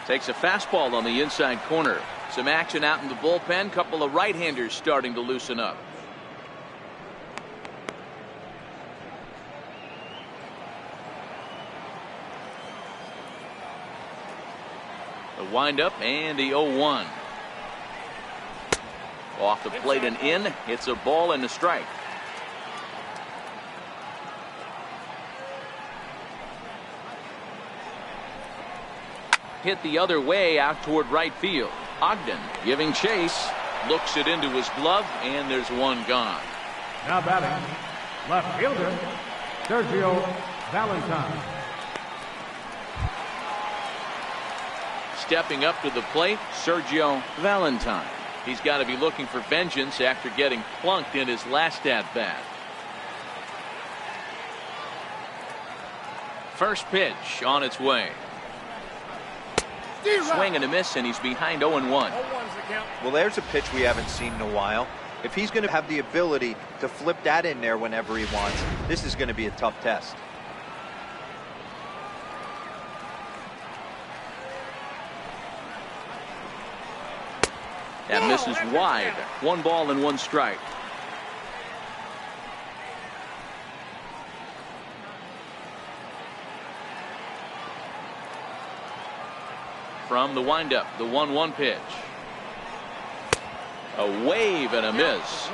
Takes a fastball on the inside corner. Some action out in the bullpen. Couple of right-handers starting to loosen up. The windup and the 0-1. Off the plate and in. It's a ball and a strike. Hit the other way out toward right field. Ogden giving chase. Looks it into his glove, and there's 1 gone. Now batting, left fielder, Sergio Valentine. Stepping up to the plate, Sergio Valentine. He's got to be looking for vengeance after getting plunked in his last at-bat. First pitch on its way. Swing and a miss, and he's behind 0-1. Well, there's a pitch we haven't seen in a while. If he's going to have the ability to flip that in there whenever he wants, this is going to be a tough test. That misses wide. 1 ball and 1 strike. From the windup, the 1-1 pitch. A wave and a miss.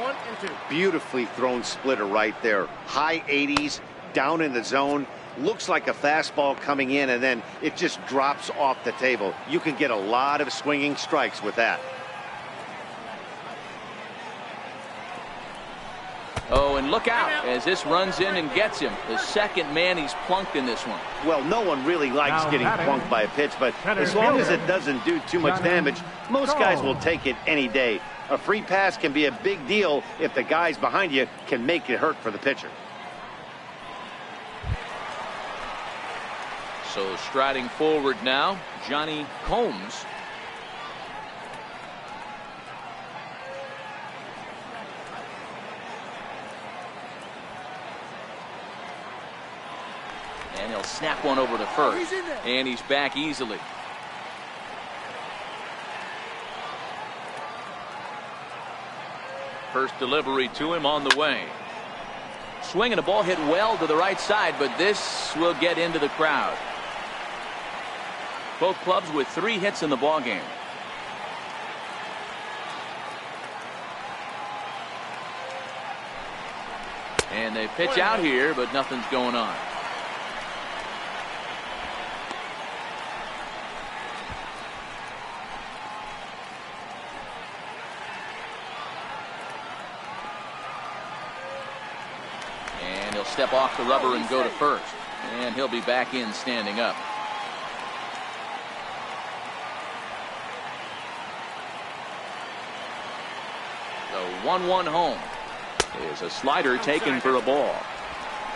Beautifully thrown splitter right there. High 80s, down in the zone. Looks like a fastball coming in, and then it just drops off the table. You can get a lot of swinging strikes with that. Oh, and look out as this runs in and gets him. The second man he's plunked in this one. Well, no one really likes getting plunked by a pitch, but as long as it doesn't do too much damage, most guys will take it any day. A free pass can be a big deal if the guys behind you can make it hurt for the pitcher. So striding forward now, Johnny Combs. And he'll snap one over to first. And he's back easily. First delivery to him on the way. Swing and a ball hit well to the right side, but this will get into the crowd. Both clubs with 3 hits in the ballgame. And they pitch out here, but nothing's going on. And he'll step off the rubber and go to first. And he'll be back in standing up. The 1-1 home is a slider taken for a ball.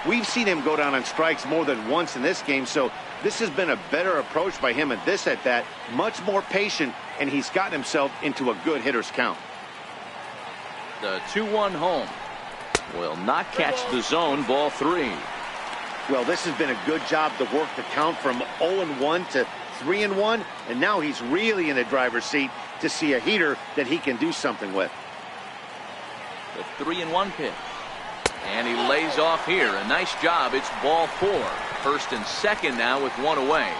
We've seen him go down on strikes more than once in this game, so this has been a better approach by him at this at-bat. Much more patient, and he's gotten himself into a good hitter's count. The 2-1 home will not catch the zone. Ball 3. Well, this has been a good job to work the count from 0-1 to 3-1, and now he's really in the driver's seat to see a heater that he can do something with. The 3-1 pitch. And he lays off here. A nice job. It's ball 4. First and second now with one away.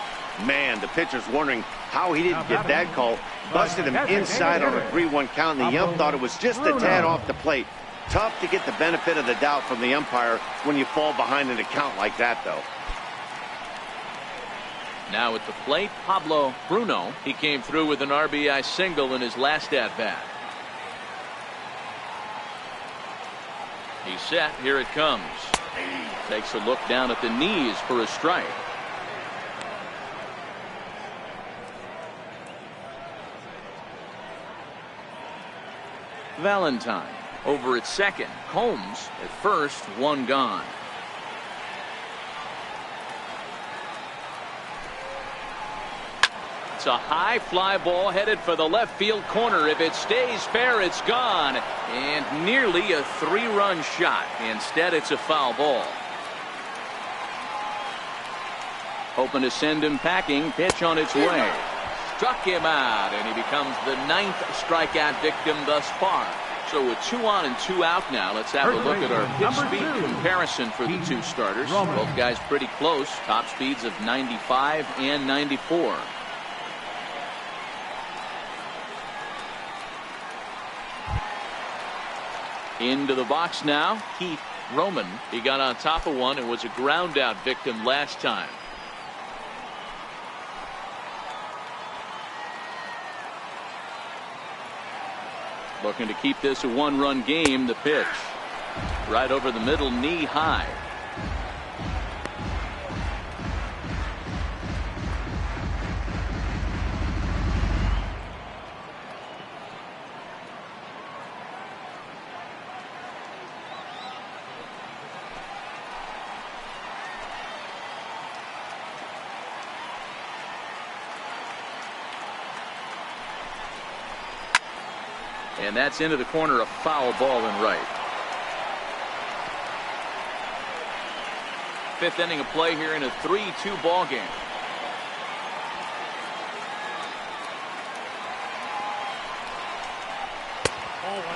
Man, the pitcher's wondering how he didn't get that call. Busted him inside on a 3-1 count, and the ump thought it was just a tad off the plate. Tough to get the benefit of the doubt from the umpire when you fall behind in a count like that, though. Now at the plate, Pablo Bruno. He came through with an RBI single in his last at-bat. He's set. Here it comes. Takes a look down at the knees for a strike. Valentine over at second. Holmes at first. One gone. It's a high fly ball headed for the left field corner. If it stays fair, it's gone. And nearly a 3-run shot. Instead, it's a foul ball. Hoping to send him packing. Pitch on its way. Struck him out, and he becomes the 9th strikeout victim thus far. So with 2 on and 2 out now, let's have a look at our pitch speed comparison for the two starters. Both guys pretty close. Top speeds of 95 and 94. Into the box now, Keith Roman. He got on top of one and was a ground out victim last time. Looking to keep this a 1-run game. The pitch right over the middle, knee high. And that's into the corner, a foul ball in right. 5th inning of play here in a 3-2 ball game.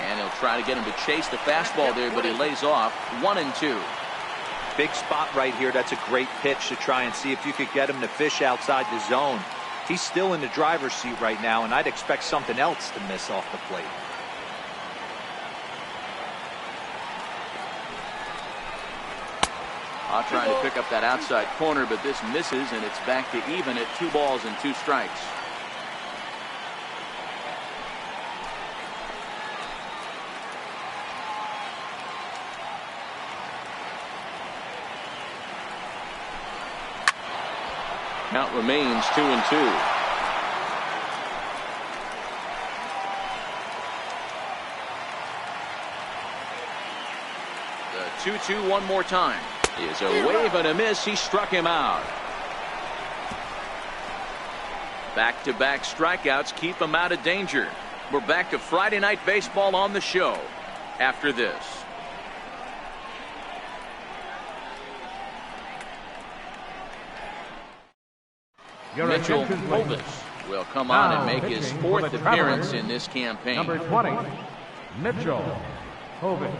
And he'll try to get him to chase the fastball there, but he lays off. 1-2. Big spot right here. That's a great pitch to try and see if you could get him to fish outside the zone. He's still in the driver's seat right now, and I'd expect something else to miss off the plate. Trying to pick up that outside corner, but this misses, and it's back to even at 2 balls and 2 strikes. Count remains 2-2. The 2-2 one more time. Is a wave and a miss. He struck him out. Back-to-back strikeouts keep him out of danger. We're back to Friday Night Baseball on the show after this. Mitchell Hovis will come on and make his 4th appearance in this campaign. Number 20, Mitchell Hovis.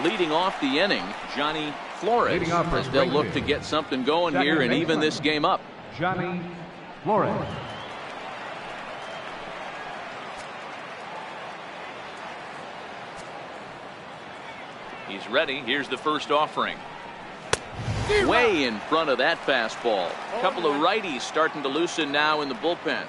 Leading off the inning, Johnny Flores, as they'll look to get something going here and even this game up. Johnny Flores. He's ready. Here's the first offering. Way in front of that fastball. A couple of righties starting to loosen now in the bullpen.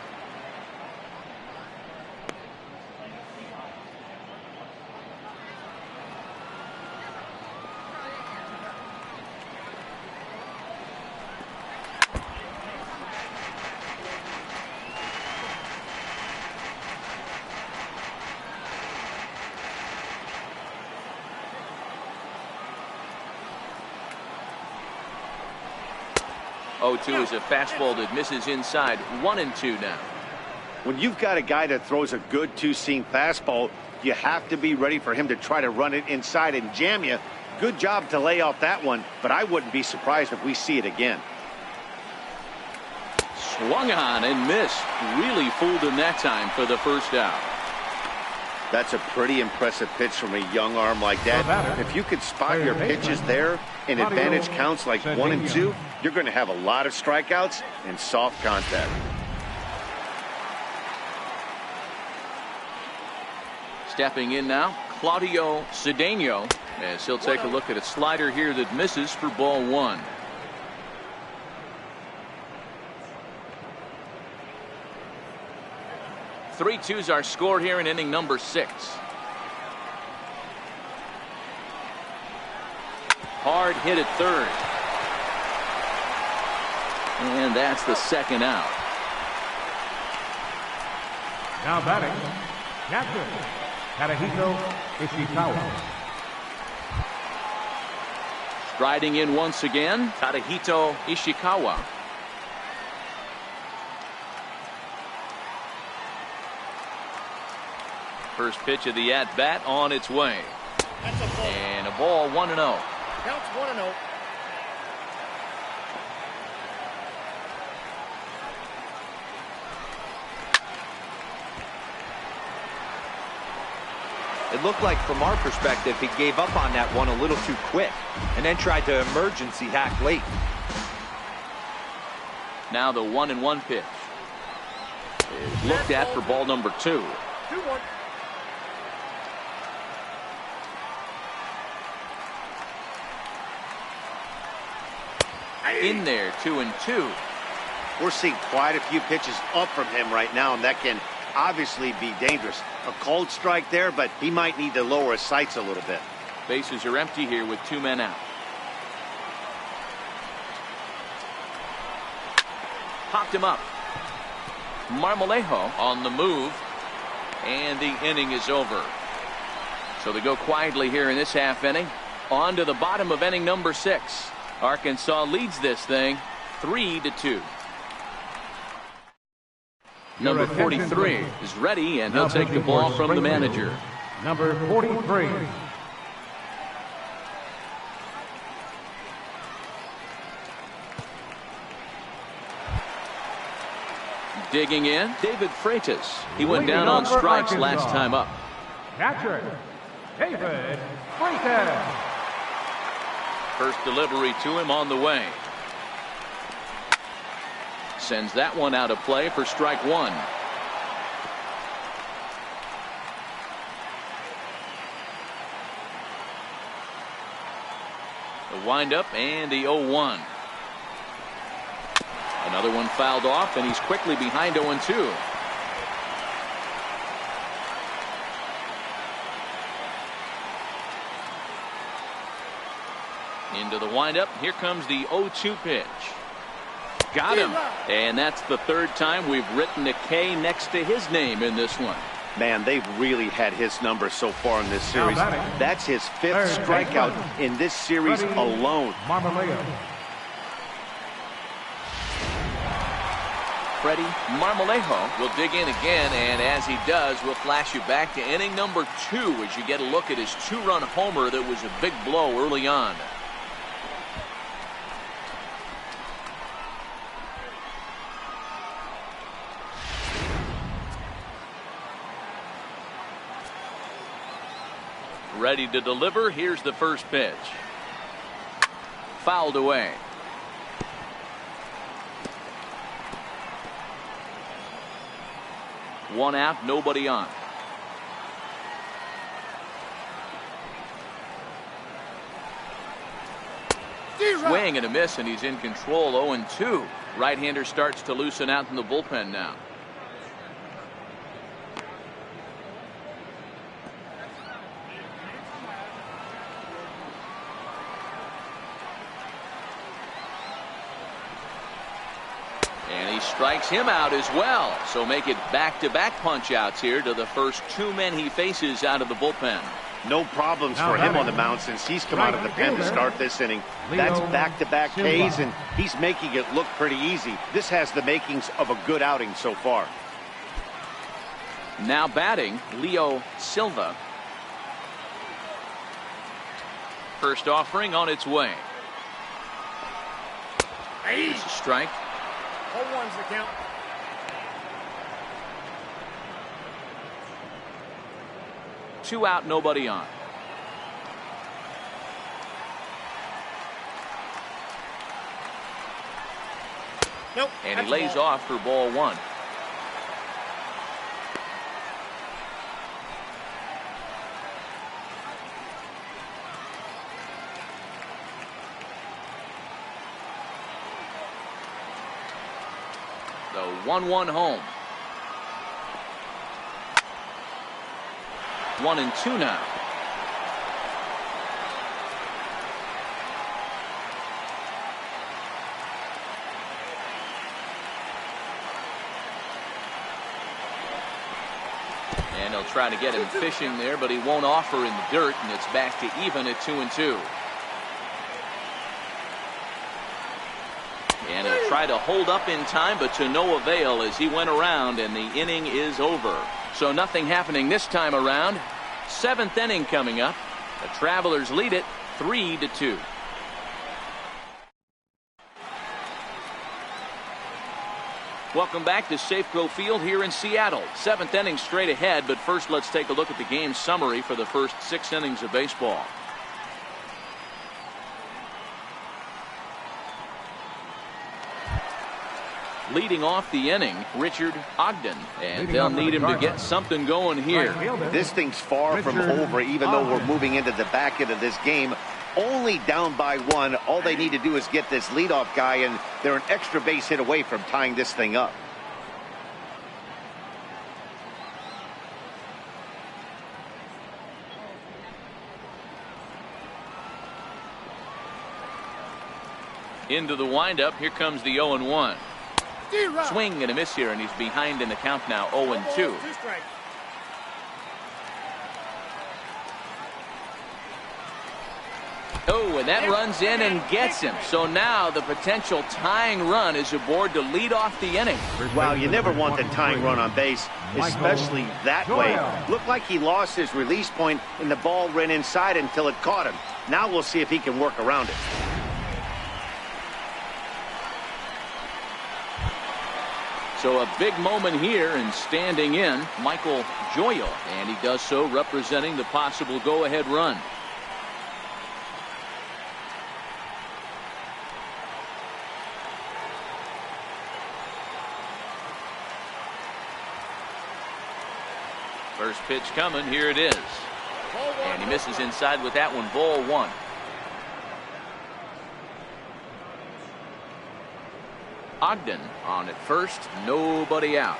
Oh-2 is a fastball that misses inside. 1-2 now. When you've got a guy that throws a good two-seam fastball, you have to be ready for him to try to run it inside and jam you. Good job to lay off that one, but I wouldn't be surprised if we see it again. Swung on and missed. Really fooled him that time for the first out. That's a pretty impressive pitch from a young arm like that. If you could spot your pitches there and advantage counts like 1 and 2, you're going to have a lot of strikeouts and soft contact. Stepping in now, Claudio Cedeno, as he'll take a look at a slider here that misses for ball 1. Three twos are scored here in inning number 6. Hard hit at third. And that's the second out. Now batting, catcher, Cardinals Ishikawa. Striding in once again, Tadahito Ishikawa. First pitch of the at-bat on its way. That's a ball. And a ball, 1-0. Counts 1-0. It looked like, from our perspective, he gave up on that one a little too quick and then tried to emergency hack late. Now the 1-1 pitch is looked at for ball number 2. 2-1. In there, 2-2. We're seeing quite a few pitches up from him right now, and that can obviously be dangerous. A cold strike there, but he might need to lower his sights a little bit. Bases are empty here with 2 men out. Popped him up. Marmolejo on the move, and the inning is over. So they go quietly here in this half inning. On to the bottom of inning number 6. Arkansas leads this thing 3-2. Number 43 is ready, and he'll take the ball from the manager. Number 43. Digging in, David Freitas. He went down on strikes last time up. Catcher, David Freitas. First delivery to him on the way. Sends that one out of play for strike 1. The windup and the 0-1. Another one fouled off, and he's quickly behind 0-2. Into the windup. Here comes the 0-2 pitch. Got him. And that's the third time we've written a K next to his name in this one. Man, they've really had his number so far in this series. That's his 5th strikeout in this series alone. Freddie Marmolejo will dig in again, and as he does, we'll flash you back to inning number 2 as you get a look at his 2-run homer that was a big blow early on. Ready to deliver. Here's the first pitch. Fouled away. One out, nobody on. swing and a miss, and he's in control. 0-2. Right-hander starts to loosen out in the bullpen now. And he strikes him out as well. So make it back-to-back punch-outs here to the first two men he faces out of the bullpen. No problems for him on the mound since he's come out of the pen to start this inning. That's back-to-back Ks, and he's making it look pretty easy. This has the makings of a good outing so far. Now batting, Leo Silva. First offering on its way. It's a strike. 0-1's the count. Two out, nobody on. Nope. And he lays off for ball one. The 1-1 home. 1-2 now. And he'll try to get him fishing there, but he won't offer in the dirt, and it's back to even at 2-2. And he'll try to hold up in time, but to no avail as he went around, and the inning is over. So nothing happening this time around. Seventh inning coming up. The Travelers lead it 3-2. Welcome back to Safeco Field here in Seattle. Seventh inning straight ahead, but first let's take a look at the game summary for the first 6 innings of baseball. Leading off the inning, Richard Ogden, and they'll need him to get something going here. This thing's far from over, even though we're moving into the back end of this game. Only down by 1. All they need to do is get this leadoff guy, and they're an extra base hit away from tying this thing up. Into the windup, here comes the 0-1. Swing and a miss here, and he's behind in the count now, 0-2. Oh, and that runs in and gets him. So now the potential tying run is aboard to lead off the inning. Wow, you never want the tying run on base, especially that way. Looked like he lost his release point, and the ball ran inside until it caught him. Now we'll see if he can work around it. So a big moment here, and standing in, Michael Joyo, and he does so representing the possible go-ahead run. First pitch coming, here it is. And he misses inside with that one, ball one. Ogden on at first, nobody out.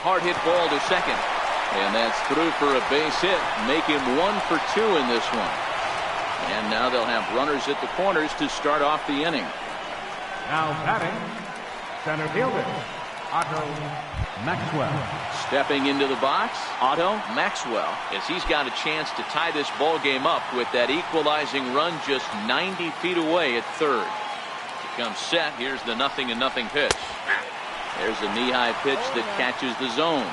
Hard hit ball to second. And that's through for a base hit. Make him 1 for 2 in this one. And now they'll have runners at the corners to start off the inning. Now batting, center fielder, Otto Maxwell. Stepping into the box, Otto Maxwell, as he's got a chance to tie this ball game up with that equalizing run just 90 feet away at third. He comes set. Here's the 0-0 pitch. There's a knee-high pitch that catches the zone.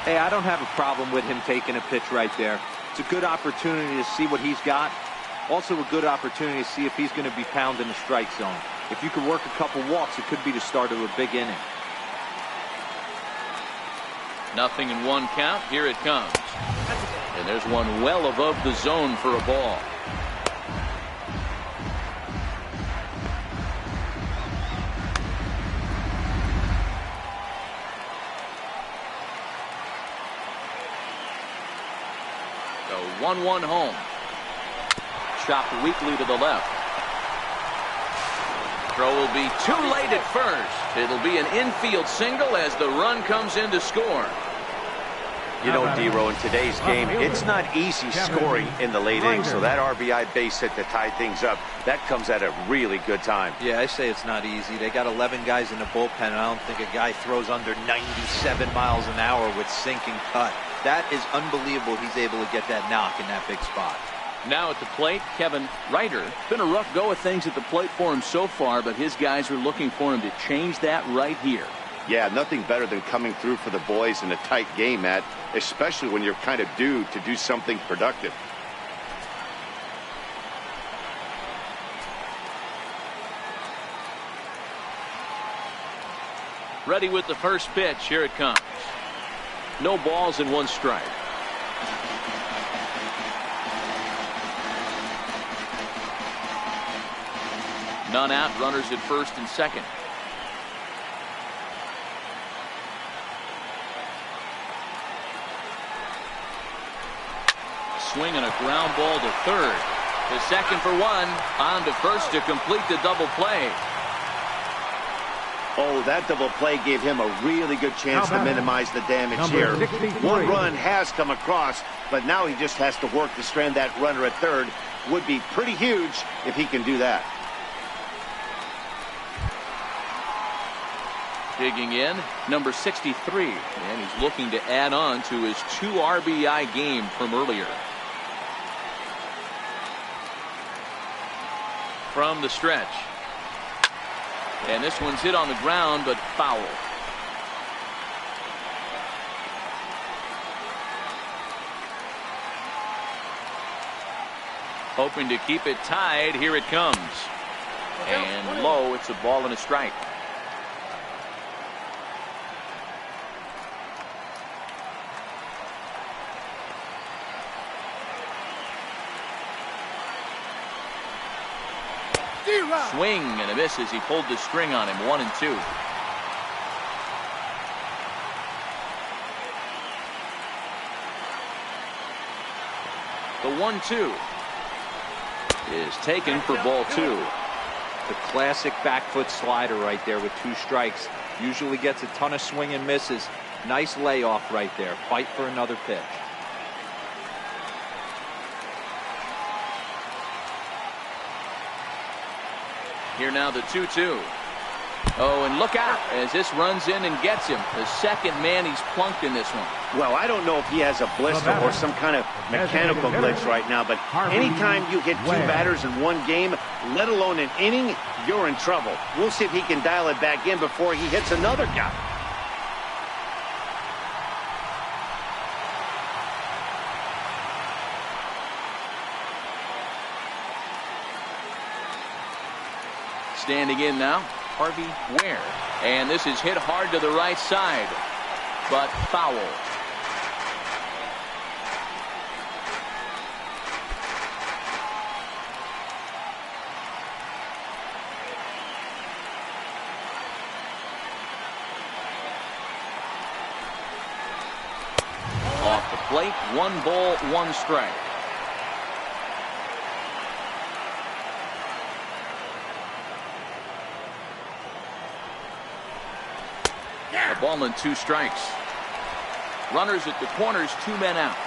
Hey, I don't have a problem with him taking a pitch right there. It's a good opportunity to see what he's got. Also a good opportunity to see if he's going to be pounding the strike zone. If you could work a couple walks, it could be the start of a big inning. 0-1 count. Here it comes. And there's one well above the zone for a ball. 1-1 home. Chopped weakly to the left. Throw will be too late at first. It'll be an infield single as the run comes in to score. You know, D-Row, in today's game, it's not easy scoring in the late innings, so that RBI base hit to tie things up, that comes at a really good time. Yeah, I say it's not easy. They got 11 guys in the bullpen, and I don't think a guy throws under 97 miles an hour with sinking cut. That is unbelievable he's able to get that knock in that big spot. Now at the plate, Kevin Ryder. Been a rough go of things at the plate for him so far, but his guys are looking for him to change that right here. Yeah, nothing better than coming through for the boys in a tight game, Matt, especially when you're kind of due to do something productive. Ready with the first pitch. Here it comes. No balls and 1 strike. None out. Runners at first and second. Swing and a ground ball to third. The second for 1. On to first to complete the double play. Oh, that double play gave him a really good chance to minimize the damage here. 63. 1 run has come across, but now he just has to work to strand that runner at third. Would be pretty huge if he can do that. Digging in, number 63, and he's looking to add on to his 2 RBI game from earlier. From the stretch. And this one's hit on the ground, but foul. Hoping to keep it tied. Here it comes. And low, it's a ball and a strike. Swing and a miss as he pulled the string on him. 1-2. The 1-2 is taken for ball 2. The classic back foot slider right there with 2 strikes. Usually gets a ton of swing and misses. Nice layoff right there. Fight for another pitch. Here now the 2-2. Oh, and look out as this runs in and gets him. The second man he's plunked in this one. Well, I don't know if he has a blister or some kind of mechanical glitch right now, but anytime you hit 2 batters in 1 game, let alone an inning, you're in trouble. We'll see if he can dial it back in before he hits another guy. Standing in now, Harvey Ware. And this is hit hard to the right side, but foul. Off the plate, 1 ball, 1 strike. A ball and 2 strikes. Runners at the corners, 2 men out.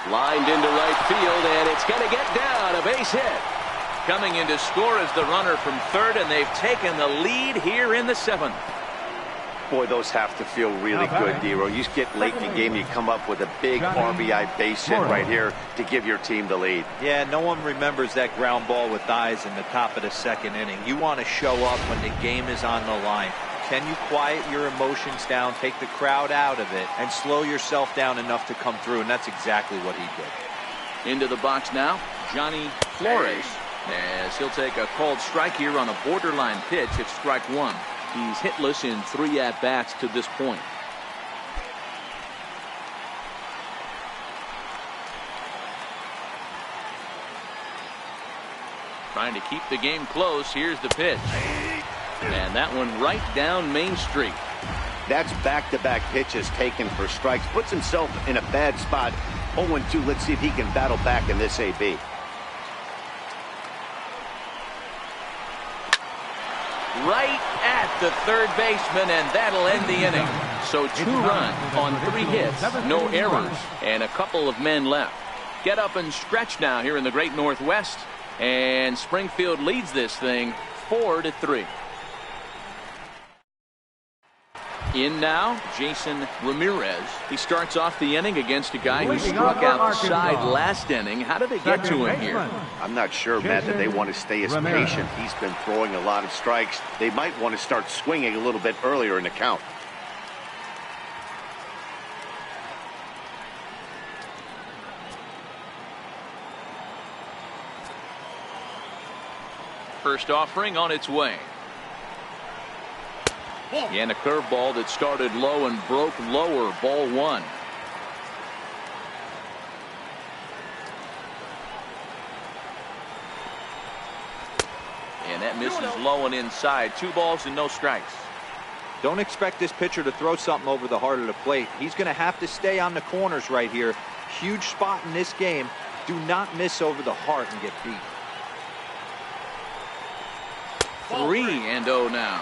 Lined into right field, and it's going to get down. A base hit. Coming in to score is the runner from third, and they've taken the lead here in the 7th. Boy, those have to feel really good, D-Row. You get late in the game, you come up with a big RBI base hit right here to give your team the lead. Yeah, no one remembers that ground ball with eyes in the top of the 2nd inning. You want to show up when the game is on the line. Can you quiet your emotions down, take the crowd out of it, and slow yourself down enough to come through? And that's exactly what he did. Into the box now, Johnny Flores, as he'll take a called strike here on a borderline pitch at strike 1. He's hitless in 3 at-bats to this point. Trying to keep the game close. Here's the pitch. And that one right down Main Street. That's back-to-back pitches taken for strikes. Puts himself in a bad spot. 0-2. Let's see if he can battle back in this AB. Right at the third baseman, and that'll end the inning. So 2 runs on 3 hits, no errors, and a couple of men left. Get up and stretch now here in the Great Northwest, and Springfield leads this thing 4-3. In now, Jason Ramirez. He starts off the inning against a guy who struck outside last inning. How did they get to him here? I'm not sure, Matt, that they want to stay as patient. He's been throwing a lot of strikes. They might want to start swinging a little bit earlier in the count. First offering on its way. And a curveball that started low and broke lower. Ball 1. And that misses low and inside. 2 balls and no strikes. Don't expect this pitcher to throw something over the heart of the plate. He's going to have to stay on the corners right here. Huge spot in this game. Do not miss over the heart and get beat. 3-0 now.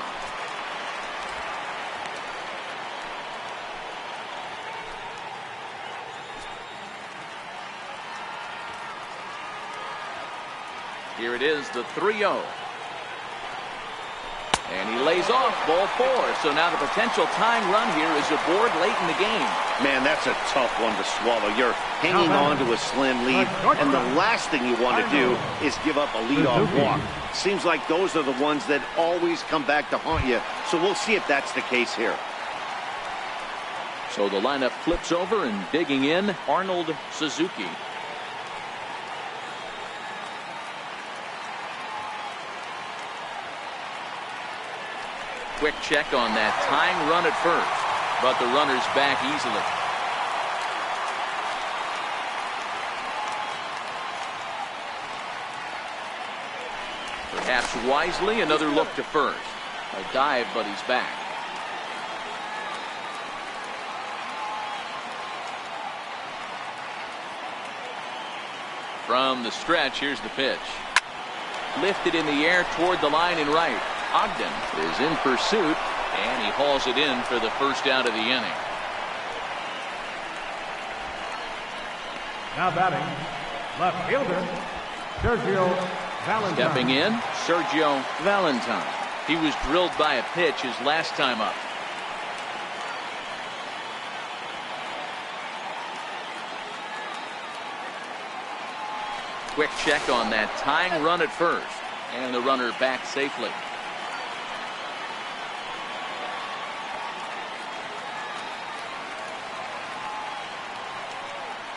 Here it is, the 3-0. And he lays off, ball 4. So now the potential tying run here is aboard late in the game. Man, that's a tough one to swallow. You're hanging on to a slim lead, and the last thing you want to do is give up a leadoff walk. Seems like those are the ones that always come back to haunt you. So we'll see if that's the case here. So the lineup flips over, and digging in, Arnold Suzuki. Quick check on that tying run at first, but the runner's back easily. Perhaps wisely, another look to first. A dive, but he's back. From the stretch, here's the pitch. Lifted in the air toward the line and right. Ogden is in pursuit, and he hauls it in for the first out of the inning. Now batting, left fielder, Sergio Valentine. Stepping in, Sergio Valentine. He was drilled by a pitch his last time up. Quick check on that tying run at first, and the runner back safely.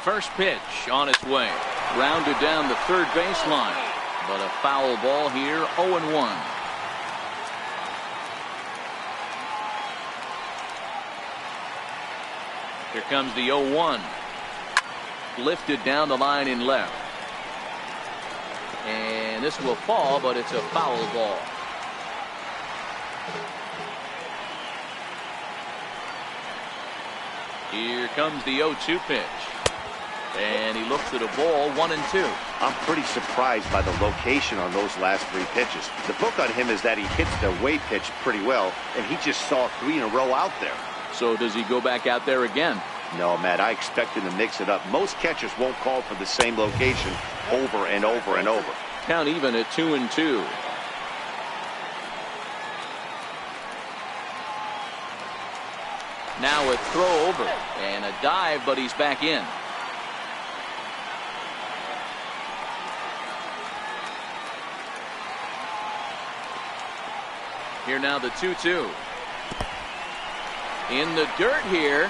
First pitch on its way. Rounded down the third baseline. But a foul ball here, 0-1. Here comes the 0-1. Lifted down the line in left. And this will fall, but it's a foul ball. Here comes the 0-2 pitch. And he looks at a ball, 1-2. I'm pretty surprised by the location on those last 3 pitches. The book on him is that he hits the away pitch pretty well, and he just saw 3 in a row out there. So does he go back out there again? No, Matt, I expect him to mix it up. Most catchers won't call for the same location over and over and over. Count even at 2-2. Now a throw over and a dive, but he's back in. Here now the 2-2. In the dirt here.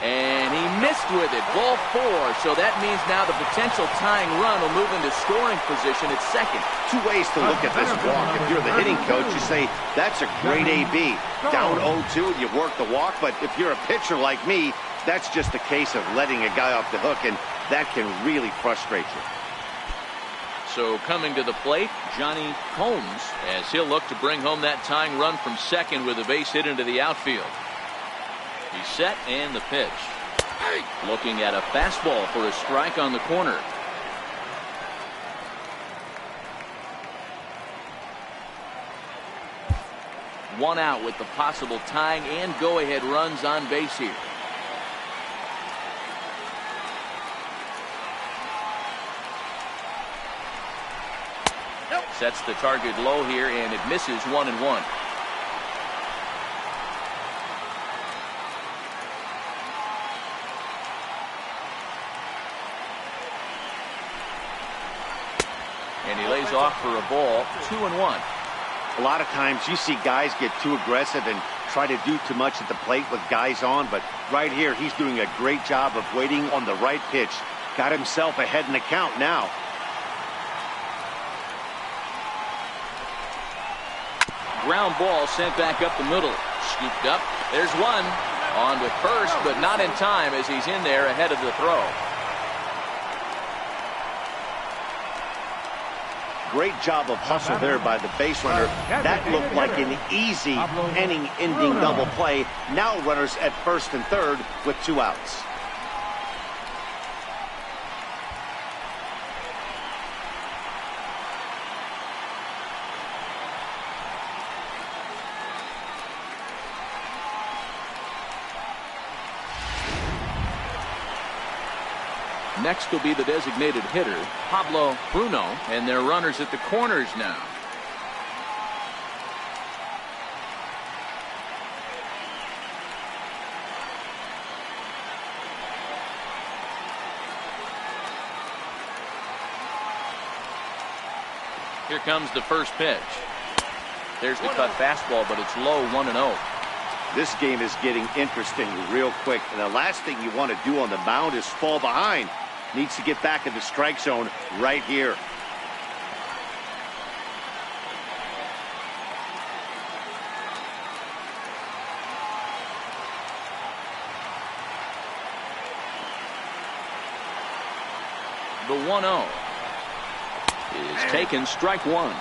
And he missed with it. Ball 4. So that means now the potential tying run will move into scoring position at second. 2 ways to look at this walk. If you're the hitting coach, you say, that's a great AB. Down 0-2, you work the walk. But if you're a pitcher like me, That's just a case of letting a guy off the hook, and that can really frustrate you. So coming to the plate, Johnny Combs, as he'll look to bring home that tying run from second with a base hit into the outfield. He's set, and the pitch. Looking at a fastball for a strike on the corner. One out with the possible tying and go-ahead runs on base here. Sets the target low here, and it misses 1-1. And he lays off for a ball, 2-1. A lot of times you see guys get too aggressive and try to do too much at the plate with guys on, but right here he's doing a great job of waiting on the right pitch. Got himself ahead in the count now. Ground ball sent back up the middle. Scooped up. There's one. On to first, but not in time as he's in there ahead of the throw. Great job of hustle there by the base runner. That looked like an easy inning-ending double play. Now runners at first and third with 2 outs. Next will be the designated hitter, Pablo Bruno, and their runners at the corners now. Here comes the first pitch. There's the cut fastball, but it's low, 1-0. This game is getting interesting real quick, and the last thing you want to do on the mound is fall behind. Needs to get back in the strike zone right here. The 1-0 is taken, strike one.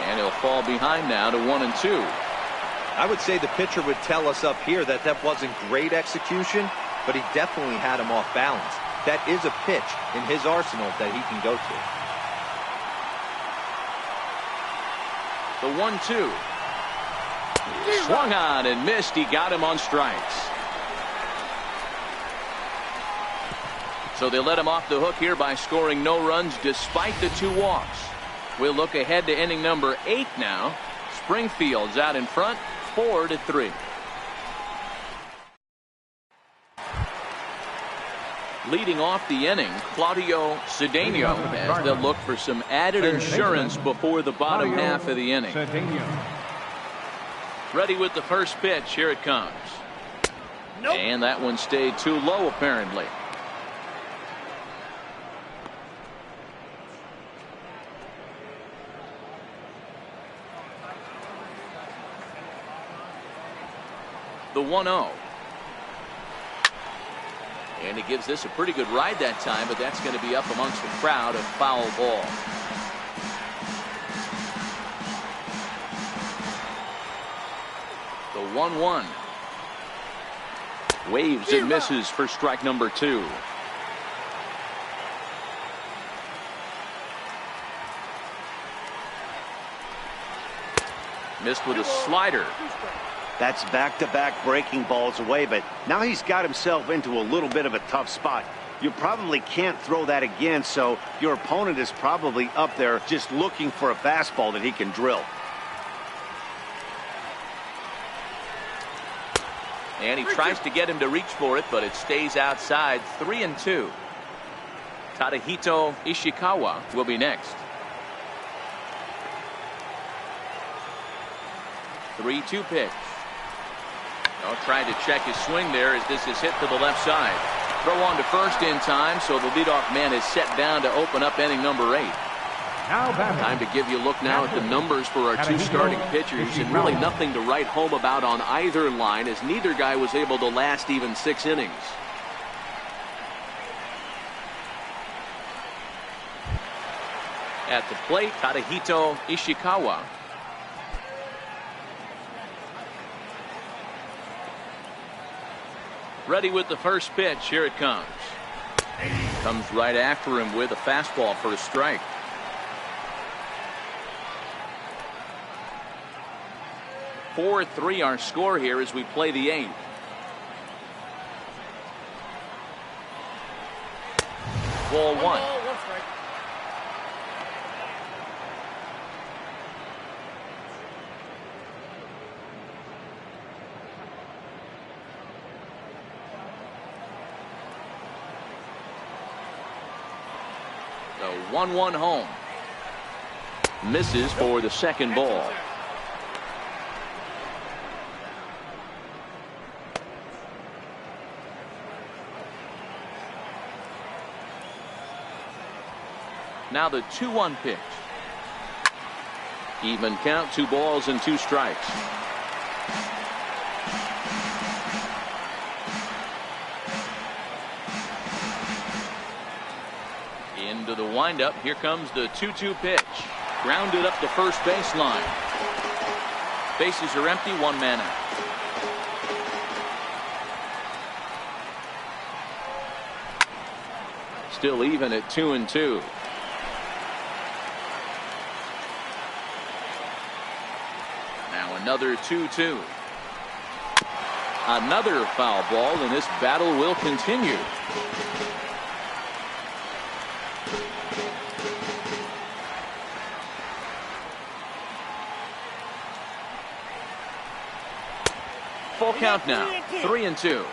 And he'll fall behind now to 1-2. I would say the pitcher would tell us up here that that wasn't great execution, but he definitely had him off balance. That is a pitch in his arsenal that he can go to. The 1-2. Swung on and missed. He got him on strikes. So they let him off the hook here by scoring no runs despite the 2 walks. We'll look ahead to inning number 8 now. Springfield's out in front, 4-3. Leading off the inning, Claudio Cedeno, as they'll look for some added insurance before the bottom half of the inning. Ready with the first pitch. Here it comes. And that one stayed too low, apparently. The 1-0. And he gives this a pretty good ride that time, but that's going to be up amongst the crowd, a foul ball. The 1-1. Waves and misses for strike number 2. Missed with a slider. That's back-to-back breaking balls away, but now he's got himself into a little bit of a tough spot. You probably can't throw that again, so your opponent is probably up there just looking for a fastball that he can drill. And he tries to get him to reach for it, but it stays outside. 3-2. Tadahito Ishikawa will be next. 3-2 pitch. Trying to check his swing there as this is hit to the left side. Throw on to first in time, so the leadoff man is set down to open up inning number 8. Time to give you a look now at the numbers for our two starting pitchers, and really nothing to write home about on either line, as neither guy was able to last even 6 innings. At the plate, Tadahito Ishikawa. Ready with the first pitch. Here it comes. Comes right after him with a fastball for a strike. (4-3) our score here as we play the 8th. Ball 1. The 1-1 home. Misses for the second ball. Now the 2-1 pitch. Even count, 2 balls and 2 strikes. Into the windup. Here comes the 2-2 pitch. Grounded up the first baseline. Bases are empty, 1 man out. Still even at 2-2. Now another 2-2. Another foul ball, and this battle will continue. Full count now, 3-2.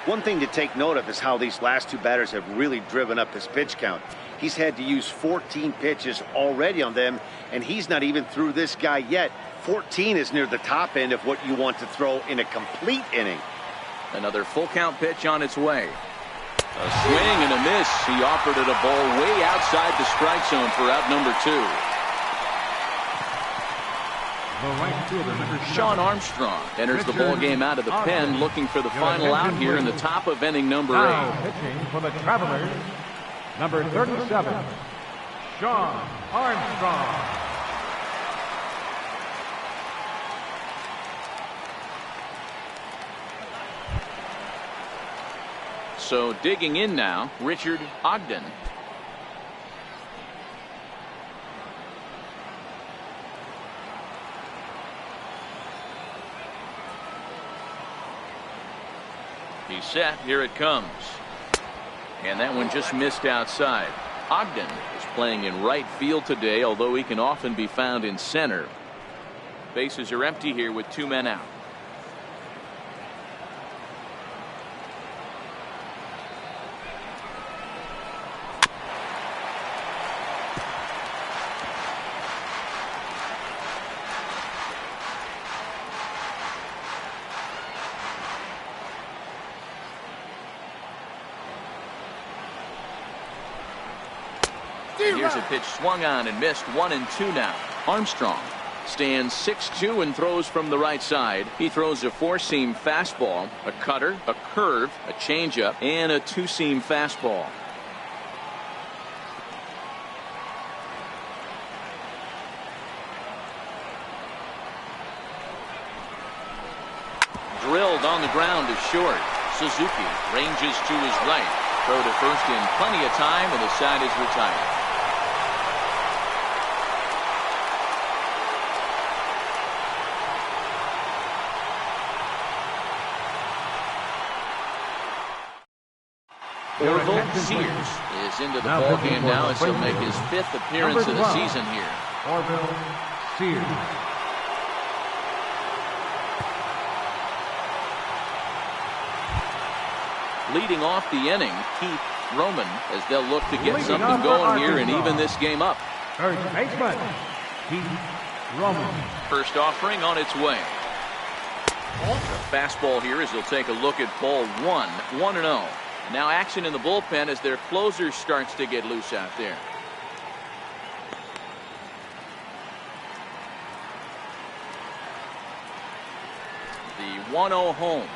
One thing to take note of is how these last 2 batters have really driven up his pitch count. He's had to use 14 pitches already on them, and he's not even through this guy yet. 14 is near the top end of what you want to throw in a complete inning. Another full count pitch on its way. A swing and a miss. He offered it a ball way outside the strike zone for out number 2. Sean Armstrong enters the ball game out of the pen, looking for the final out here in the top of inning number 8. Pitching for the Travelers, number 37, Sean Armstrong. So digging in now, Richard Ogden. He's set. Here it comes. And that one just missed outside. Ogden is playing in right field today, although he can often be found in center. Bases are empty here with 2 men out. Here's a pitch swung on and missed. 1-2 now. Armstrong stands 6'2" and throws from the right side. He throws a 4-seam fastball, a cutter, a curve, a changeup, and a 2-seam fastball. Drilled on the ground to short. Suzuki ranges to his right. Throw to first in plenty of time, and the side is retired. Orville Sears is into the ball game now as he'll make his 5th appearance of the season here. Orville Sears. Leading off the inning, Keith Roman, as they'll look to get something going here and even this game up. First baseman, Keith Roman. First offering on its way. The fastball here as he'll take a look at ball 1, 1-0. Now action in the bullpen as their closer starts to get loose out there. The 1-0 home.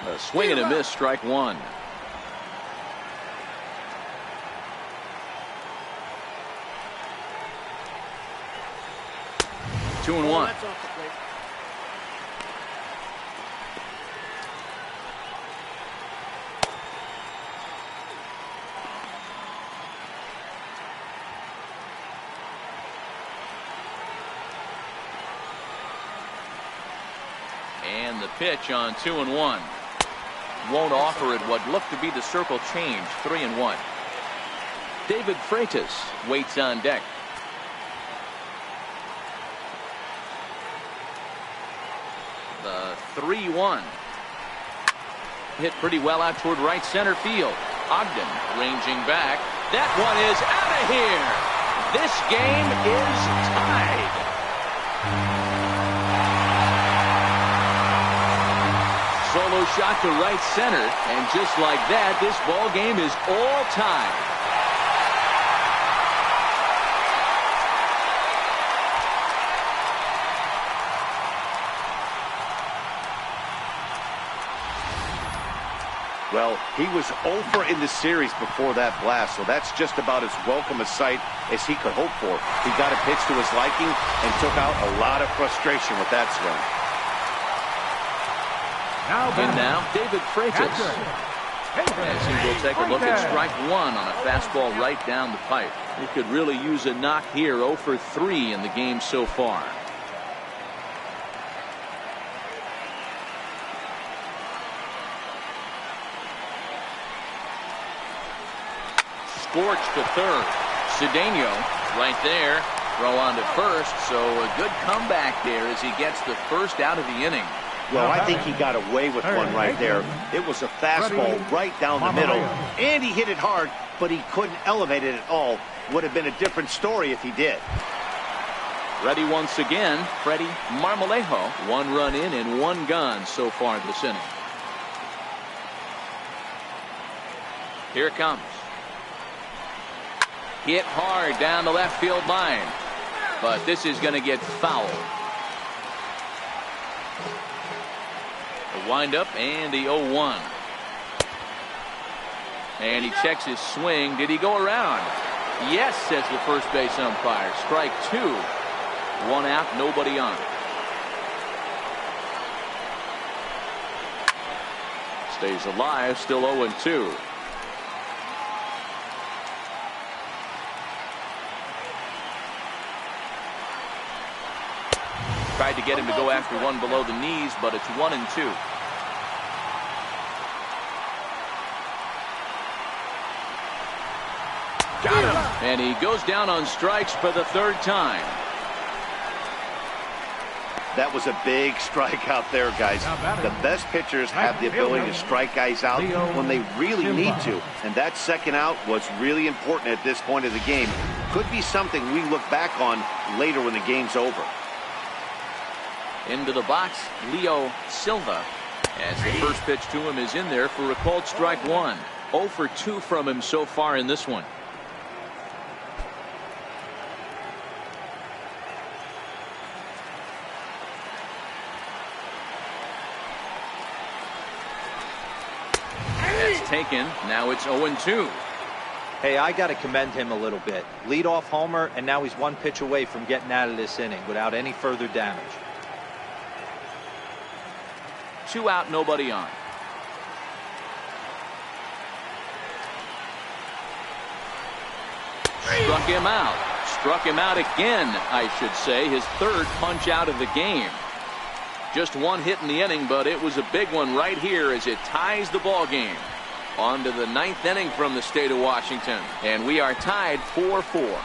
A swing and a miss, strike one. Two and one. That's off the plate. And the pitch on 2-1. Won't offer it what looked to be the circle change. 3-1. David Freitas waits on deck. The 3-1. Hit pretty well out toward right center field. Ogden ranging back. That one is out of here. This game is tied. Solo shot to right center, and just like that, this ball game is all tied. Well, he was over in the series before that blast, so that's just about as welcome a sight as he could hope for. He got a pitch to his liking and took out a lot of frustration with that swing. Now David Freitas, as he will take a look at strike one on a fastball right down the pipe. He could really use a knock here. 0 for 3 in the game so far. Scorched to third. Cedeno right there. Throw on to first. So a good comeback there as he gets the first out of the inning. Well, I think he got away with one right there. It was a fastball right down the middle, and he hit it hard, but he couldn't elevate it at all. Would have been a different story if he did. Ready once again, Freddie Marmolejo. 1 run in and 1 gone so far this inning. Here it comes. Hit hard down the left field line, but this is going to get fouled. The windup and the 0-1. And he checks his swing. Did he go around? Yes, says the first base umpire. Strike 2. 1 out, nobody on. Stays alive, still 0-2. Tried to get him to go after one below the knees, but it's 1-2. Got him! And he goes down on strikes for the 3rd time. That was a big strikeout there, guys. The best pitchers have the ability to strike guys out when they really need to. And that second out was really important at this point of the game. Could be something we look back on later when the game's over. Into the box, Leo Silva, as the first pitch to him is in there for a called strike 1. 0 for 2 from him so far in this one. That's taken. Now it's 0-2. Hey, I got to commend him a little bit. Leadoff homer, and now he's 1 pitch away from getting out of this inning without any further damage. 2 out, nobody on. Struck him out. Struck him out again, I should say. His 3rd punch out of the game. Just 1 hit in the inning, but it was a big one right here as it ties the ball game. On to the 9th inning from the state of Washington. And we are tied 4-4.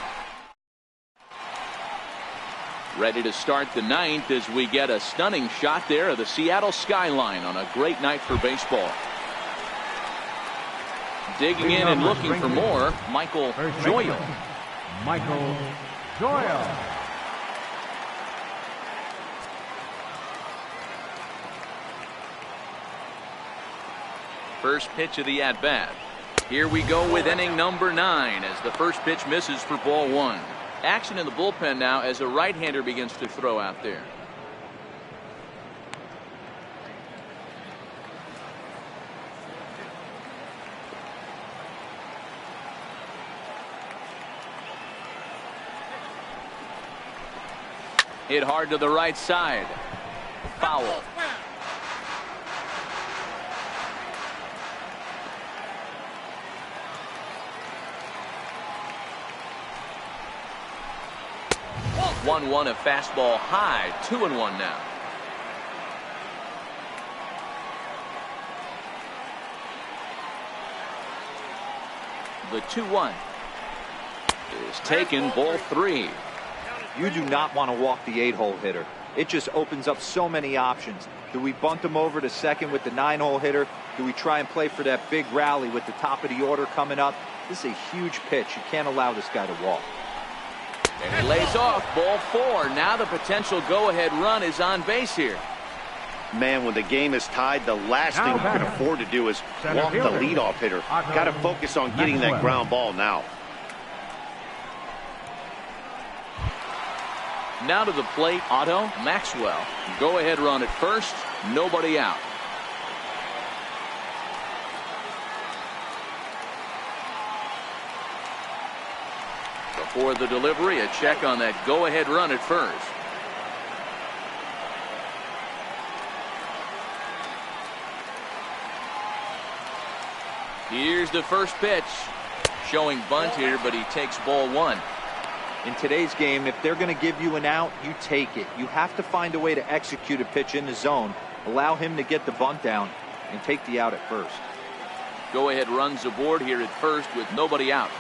Ready to start the 9th as we get a stunning shot there of the Seattle skyline on a great night for baseball. Digging in and looking for more, Michael Joyle. Michael Joyle. First pitch of the at-bat. Here we go with inning number 9 as the first pitch misses for ball 1. Action in the bullpen now as a right-hander begins to throw out there. Hit hard to the right side. Foul. One a fastball high. 2-1 now. The 2-1 is taken. Ball 3. You do not want to walk the 8-hole hitter. It just opens up so many options. Do we bunt him over to second with the 9-hole hitter? Do we try and play for that big rally with the top of the order coming up? This is a huge pitch. You can't allow this guy to walk. And he lays off. Ball 4. Now the potential go-ahead run is on base here. Man, when the game is tied, the last thing you can afford to do is walk the leadoff hitter. Got to focus on getting that ground ball now. Now to the plate, Otto Maxwell. Go-ahead run at first. Nobody out. Before the delivery, a check on that go-ahead run at first. Here's the first pitch. Showing bunt here, but he takes ball 1. In today's game, if they're going to give you an out, you take it. You have to find a way to execute a pitch in the zone, allow him to get the bunt down, and take the out at first. Go-ahead runs aboard here at first with nobody out.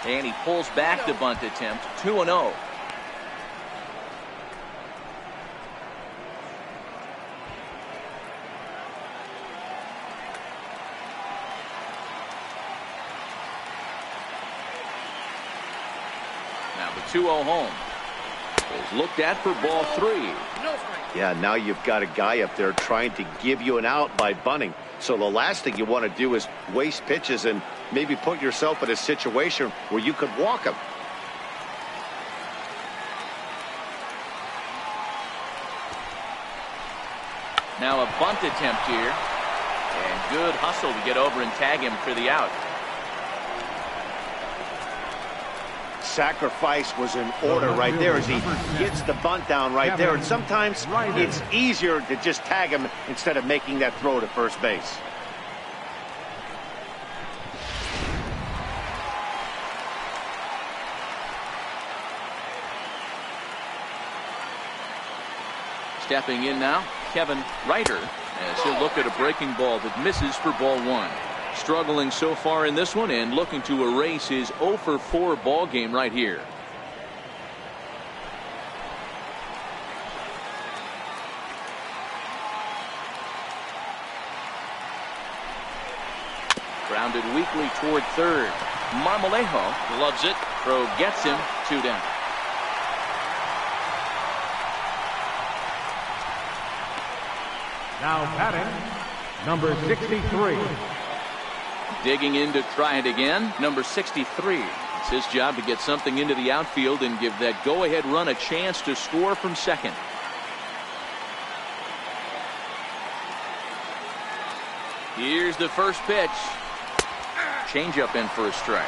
And he pulls back the bunt attempt. 2-0. Now the 2-0 home is looked at for ball 3. Yeah, now you've got a guy up there trying to give you an out by bunting. So the last thing you want to do is waste pitches and maybe put yourself in a situation where you could walk him. Now a bunt attempt here. And good hustle to get over and tag him for the out. Sacrifice was in order right there as he gets the bunt down right there. And sometimes it's easier to just tag him instead of making that throw to first base. Stepping in now, Kevin Ryder, as he'll look at a breaking ball that misses for ball 1. Struggling so far in this one and looking to erase his 0-for-4 ball game right here. Grounded weakly toward third. Marmolejo loves it. Throw gets him. 2 down. Now batting, number 63. Digging in to try it again, number 63. It's his job to get something into the outfield and give that go-ahead run a chance to score from second. Here's the first pitch. Changeup in for a strike.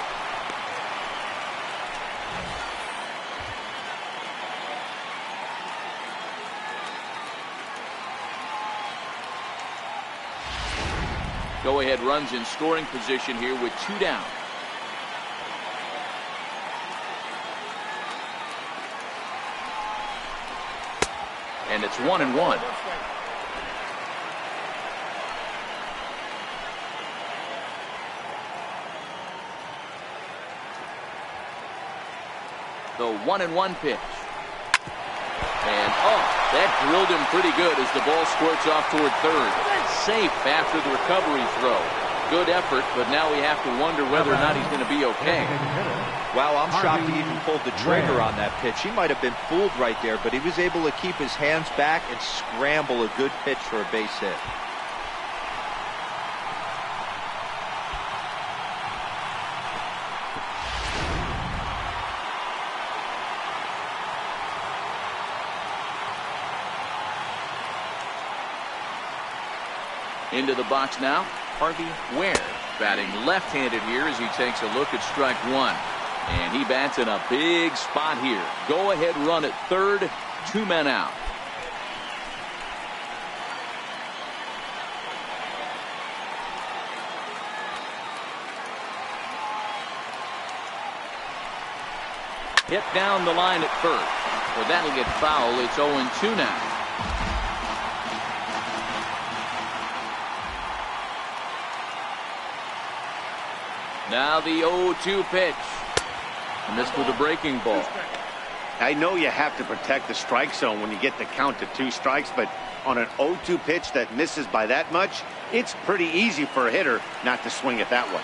Go-ahead runs in scoring position here with 2 down. And it's 1-1. The 1-1 pitch. And that drilled him pretty good as the ball squirts off toward third. Safe after the recovery throw. Good effort, but now we have to wonder whether or not he's going to be okay. Wow, I'm shocked he even pulled the trigger on that pitch. He might have been fooled right there, but he was able to keep his hands back and scramble a good pitch for a base hit. Into the box now, Harvey Ware, batting left-handed here as he takes a look at strike one. And he bats in a big spot here. Go-ahead run at third, 2 men out. Hit down the line at first. Well, that'll get foul. It's 0-2 now. Now the 0-2 pitch. Missed with a breaking ball. I know you have to protect the strike zone when you get the count to 2 strikes, but on an 0-2 pitch that misses by that much, it's pretty easy for a hitter not to swing at that one.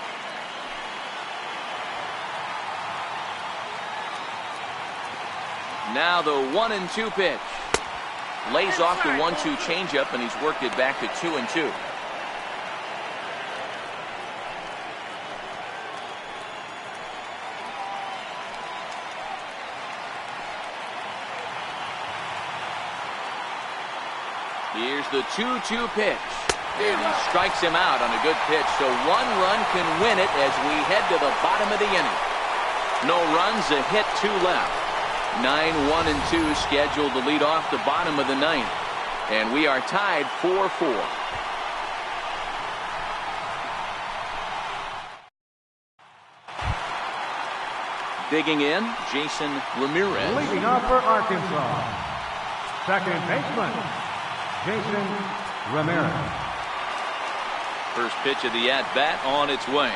Now the 1-2 pitch. Lays off the 1-2 changeup, and he's worked it back to 2-2. Here's the 2-2 pitch. And he strikes him out on a good pitch. So 1 run can win it as we head to the bottom of the inning. No runs, a hit, 2 left. 9-1-2 scheduled to lead off the bottom of the 9th. And we are tied 4-4. Digging in, Jason Ramirez. Leading off for Arkansas, second baseman, Jason Ramirez. First pitch of the at-bat on its way.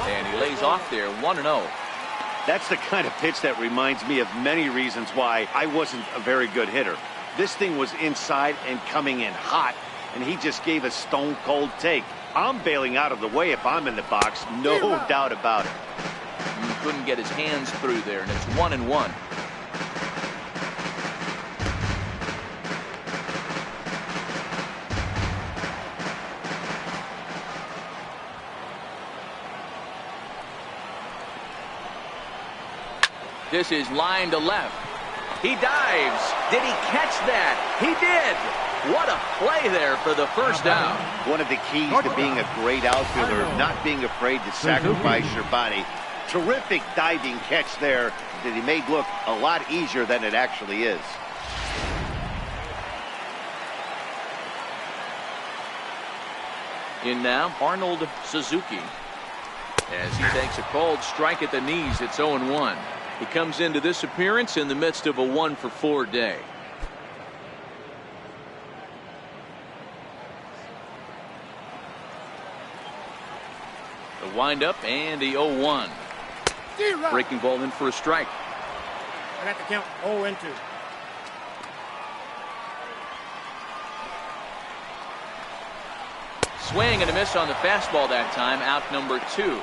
And he lays off there, 1-0. That's the kind of pitch that reminds me of many reasons why I wasn't a very good hitter. This thing was inside and coming in hot, and he just gave a stone-cold take. I'm bailing out of the way if I'm in the box, no doubt about it. He couldn't get his hands through there, and it's 1-1. This is line to left. He dives. Did he catch that? He did. What a play there for the first out. One of the keys to being a great outfielder, not being afraid to sacrifice your body. Terrific diving catch there that he made look a lot easier than it actually is. In now, Arnold Suzuki. As he takes a cold strike at the knees, it's 0-1. He comes into this appearance in the midst of a 1-for-4 day. The windup and the 0-1. Breaking ball in for a strike. I got to count 0-2. Swing and a miss on the fastball that time. Out number 2.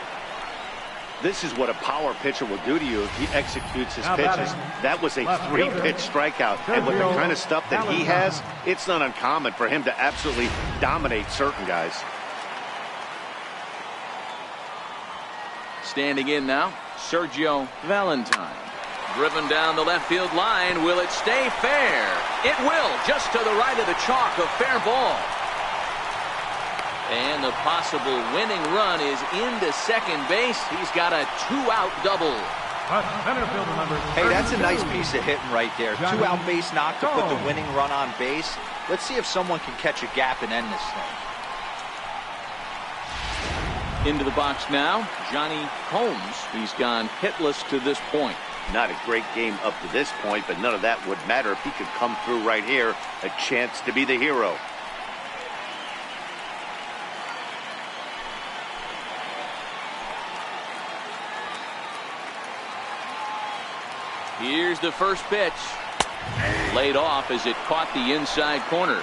This is what a power pitcher will do to you if he executes his pitches. That was a 3-pitch strikeout. And with the kind of stuff that he has, it's not uncommon for him to absolutely dominate certain guys. Standing in now, Sergio Valentine. Driven down the left field line. Will it stay fair? It will. Just to the right of the chalk, a fair ball. And the possible winning run is into second base. He's got a 2-out double. Hey, that's a nice piece of hitting right there. 2-out base knock to put the winning run on base. Let's see if someone can catch a gap and end this thing. Into the box now, Johnny Holmes. He's gone hitless to this point. Not a great game up to this point, but none of that would matter if he could come through right here. A chance to be the hero. Here's the first pitch. Laid off as it caught the inside corner.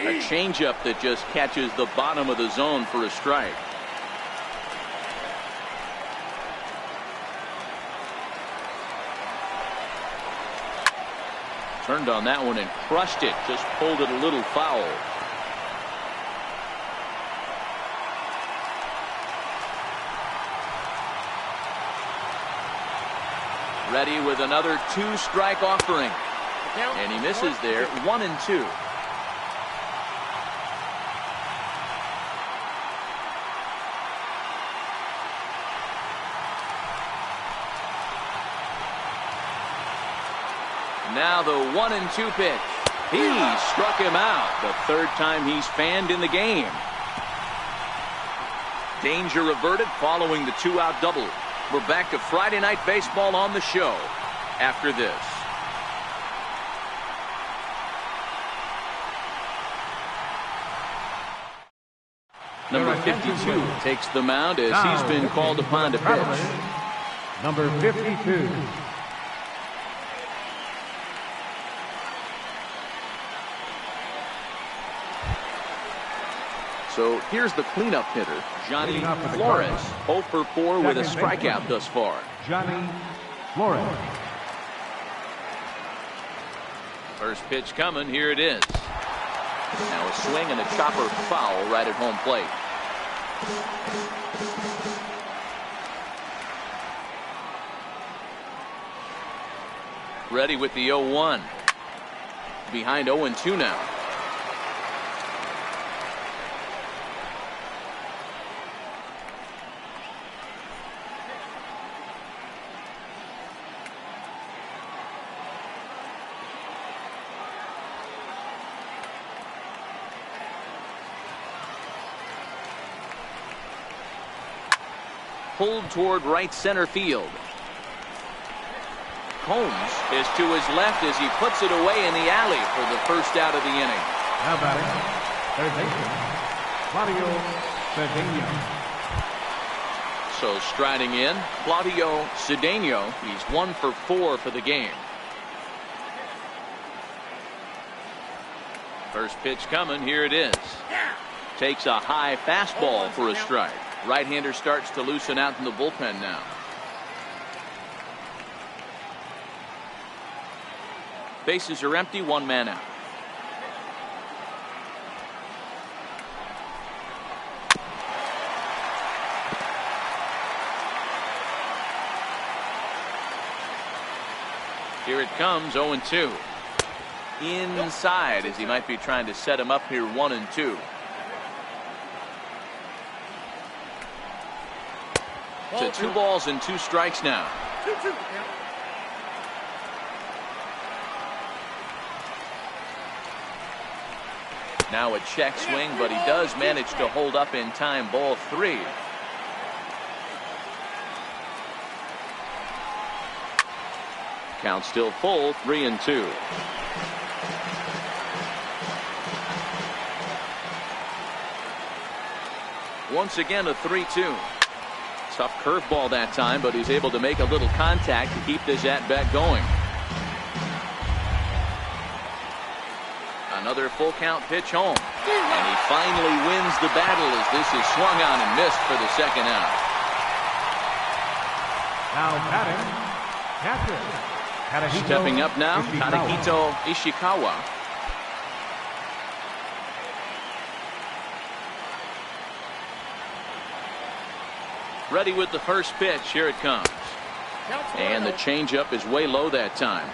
A changeup that just catches the bottom of the zone for a strike. Turned on that one and crushed it. Just pulled it a little foul. Ready with another 2-strike offering. And he misses there. 1-2. Now the 1-2 pitch. He struck him out. The third time he's fanned in the game. Danger averted following the 2-out double. We're back to Friday Night Baseball on the show after this. Number 52 takes the mound as he's been called upon to pitch. Number 52. So here's the cleanup hitter, Johnny Flores. 0 for 4 with a strikeout thus far. Johnny Flores. First pitch coming. Here it is. Now a swing and a chopper foul right at home plate. Ready with the 0-1. Behind 0-2 now. Pulled toward right center field. Combs is to his left as he puts it away in the alley for the first out of the inning. Now batting, third baseman, Claudio Cedeno. So striding in, Claudio Cedeno. He's 1 for 4 for the game. First pitch coming. Here it is. Takes a high fastball for a strike. Right-hander starts to loosen out in the bullpen now. Bases are empty, 1 man out. Here it comes, 0-2. Inside as he might be trying to set him up here, 1-2. To 2 balls and 2 strikes now. 2-2. Now a check swing, but he does manage to hold up in time. Ball 3. Count still full, 3-2. Once again a 3-2. Tough curveball that time, but he's able to make a little contact to keep this at-bat going. Another full count pitch home. And he finally wins the battle as this is swung on and missed for the second out. Now batting, catcher. Stepping up now, Kanehito Ishikawa. Ready with the first pitch. Here it comes. And the changeup is way low that time.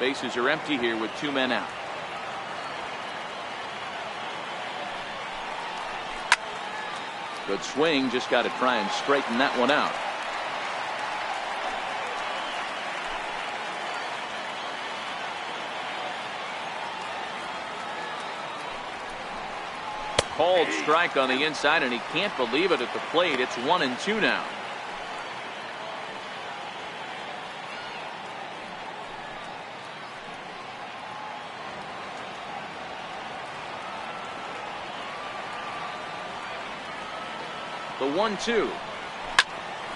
Bases are empty here with 2 men out. Good swing. Just got to try and straighten that one out. Called strike on the inside, and he can't believe it at the plate. It's 1-2 now. The 1-2.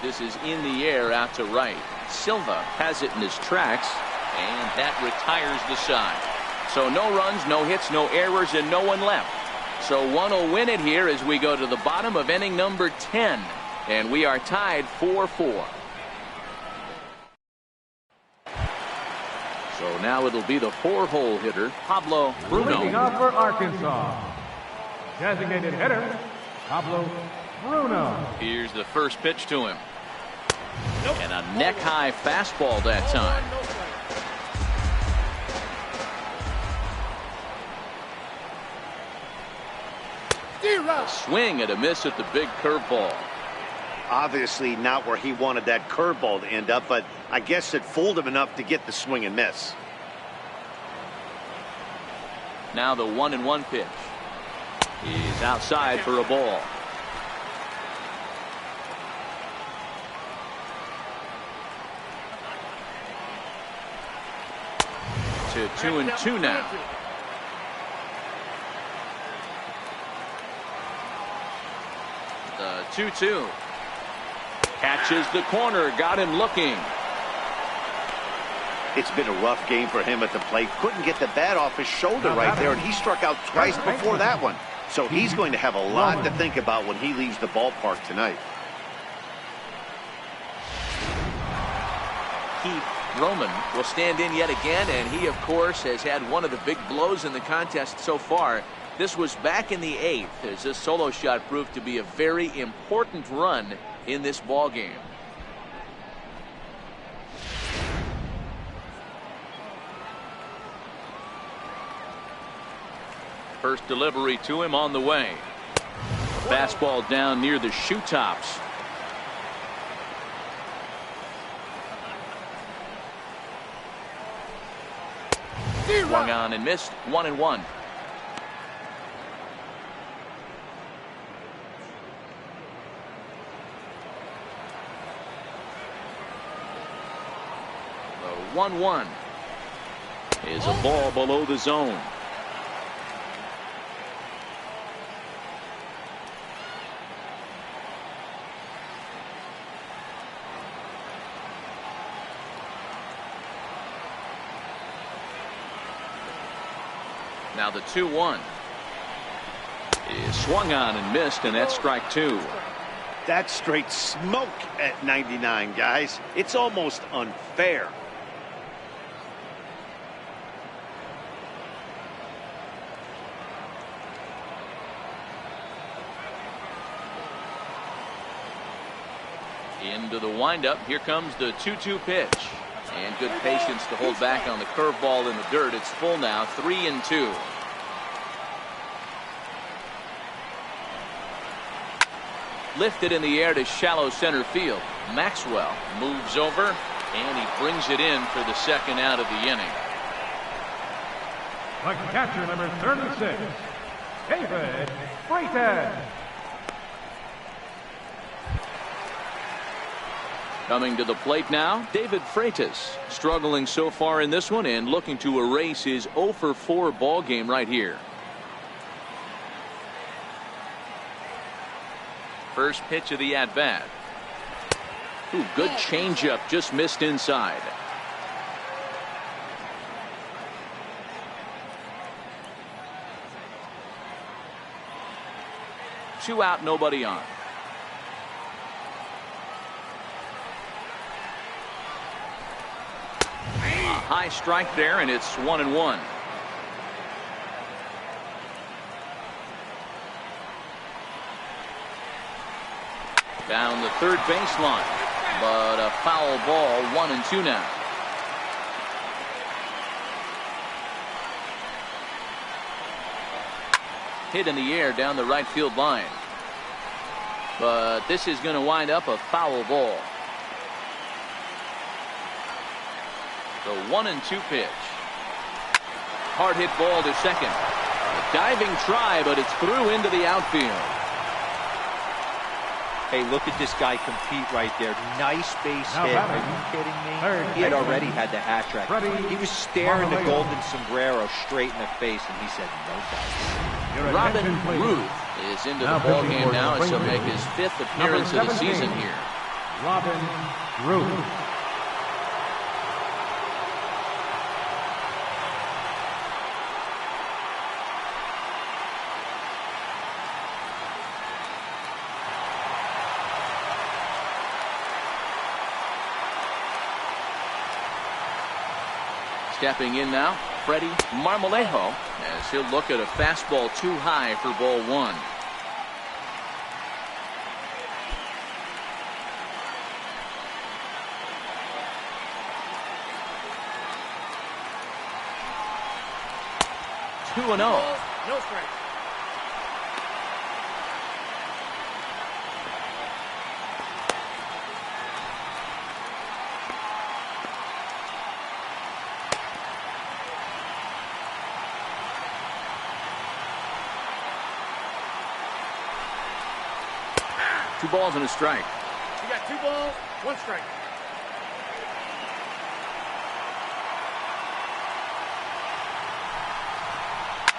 This is in the air out to right. Silva has it in his tracks, and that retires the side. So no runs, no hits, no errors, and no one left. So one will win it here as we go to the bottom of inning number 10. And we are tied 4-4. So now it'll be the 4-hole hitter, Pablo Bruno. Leading off for Arkansas, designated hitter, Pablo Bruno. Here's the first pitch to him. And a neck-high fastball that time. A swing and a miss at the big curveball. Obviously not where he wanted that curveball to end up, but I guess it fooled him enough to get the swing and miss. Now the 1-1 pitch. He's outside for a ball. To 2-2 now. The 2-2. Catches the corner, got him looking. It's been a rough game for him at the plate. Couldn't get the bat off his shoulder right there, and he struck out twice before that one. So he's going to have a lot to think about when he leaves the ballpark tonight. Keith Roman will stand in yet again, and he, of course, has had one of the big blows in the contest so far. This was back in the 8th, as this solo shot proved to be a very important run in this ball game. First delivery to him on the way. Fastball down near the shoe tops. Swung on and missed. 1-1. The 1-1 is a ball below the zone. Now the 2-1 is swung on and missed, and that's strike 2. That's straight smoke at 99, guys. It's almost unfair. Into the windup. Here comes the 2-2 pitch. And good patience to hold back on the curveball in the dirt. It's full now, 3-2. Lifted in the air to shallow center field. Maxwell moves over, and he brings it in for the second out of the inning. Like catcher number 36, David Freitas. Coming to the plate now, David Freitas, struggling so far in this one and looking to erase his 0-for-4 ball game right here. First pitch of the at-bat. Good changeup, just missed inside. Two out, nobody on. High strike there, and it's 1-1. Down the third baseline, but a foul ball. 1-2 now. Hit in the air down the right field line, but this is going to wind up a foul ball. The 1-2 pitch. Hard hit ball to second. A diving try, but it's through into the outfield. Hey, look at this guy compete right there. Nice base hit. Are you kidding me? He had already had the hat trick. He was staring the golden sombrero straight in the face, and he said, no dice. Robin Ruth is into the ball game now, as he'll make his 5th appearance of the season here. Robin Ruth. Stepping in now, Freddie Marmolejo, as he'll look at a fastball too high for ball one. Two and oh. No strike. Two balls and a strike. You got 2 balls, 1 strike.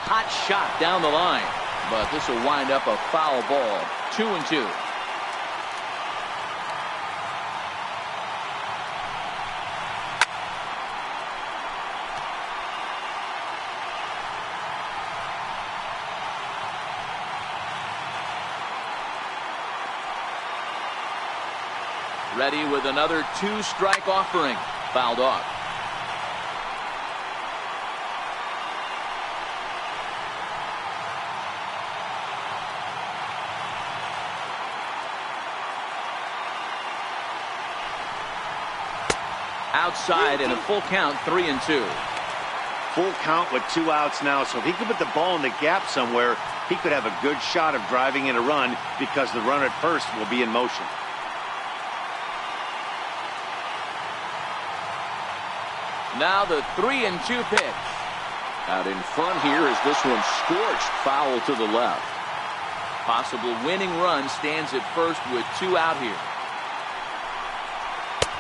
Hot shot down the line, but this will wind up a foul ball. 2-2. Ready with another 2-strike offering. Fouled off. Outside and a full count, 3-2. Full count with 2 outs now, so if he could put the ball in the gap somewhere, he could have a good shot of driving in a run because the runner at first will be in motion. Now the 3-2 pitch. Out in front here as this one scorched foul to the left. Possible winning run stands at first with 2 out here.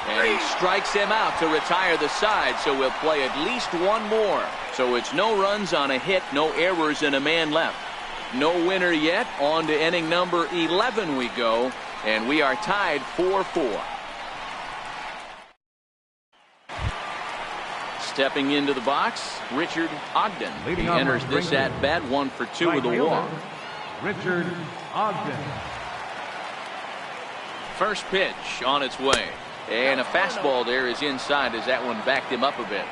And he strikes him out to retire the side, so we'll play at least 1 more. So it's no runs on a hit, no errors, and a man left. No winner yet. On to inning number 11 we go, and we are tied 4-4. Stepping into the box, Richard Ogden. He enters this at bat 1 for 2 with a walk. Richard Ogden. First pitch on its way. And a fastball there is inside as that one backed him up a bit.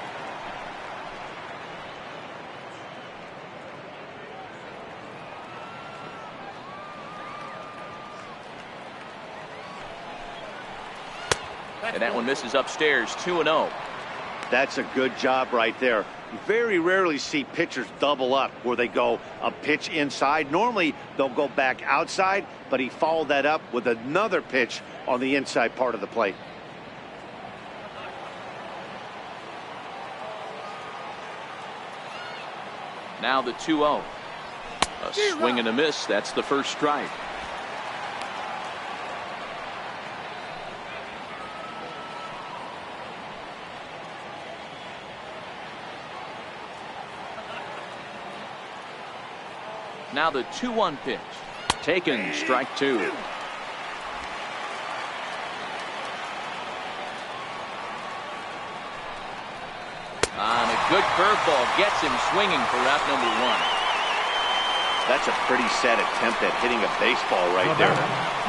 And that one misses upstairs, 2-0. That's a good job right there. You very rarely see pitchers double up where they go a pitch inside. Normally they'll go back outside, but he followed that up with another pitch on the inside part of the plate. Now the 2-0. A swing and a miss. That's the first strike. Now the 2-1 pitch. Taken, strike 2. On a good curveball, gets him swinging for out number 1. That's a pretty sad attempt at hitting a baseball right there.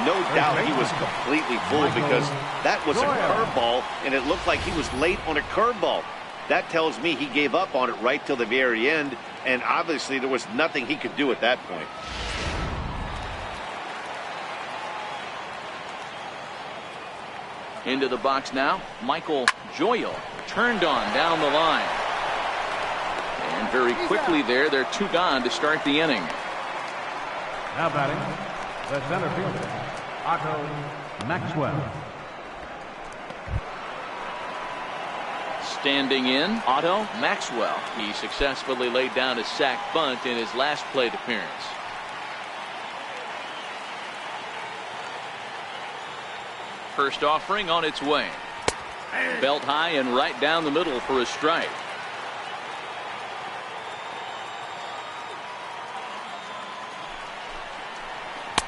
No doubt he was completely fooled because that was a curveball, and it looked like he was late on a curveball. That tells me he gave up on it right till the very end, and obviously there was nothing he could do at that point. Into the box now, Michael Joyal turned on down the line. And very quickly there, they're 2 gone to start the inning. Now batting, the center fielder, Otto Maxwell. Standing in, Otto Maxwell. He successfully laid down a sac bunt in his last plate appearance. First offering on its way. Belt high and right down the middle for a strike.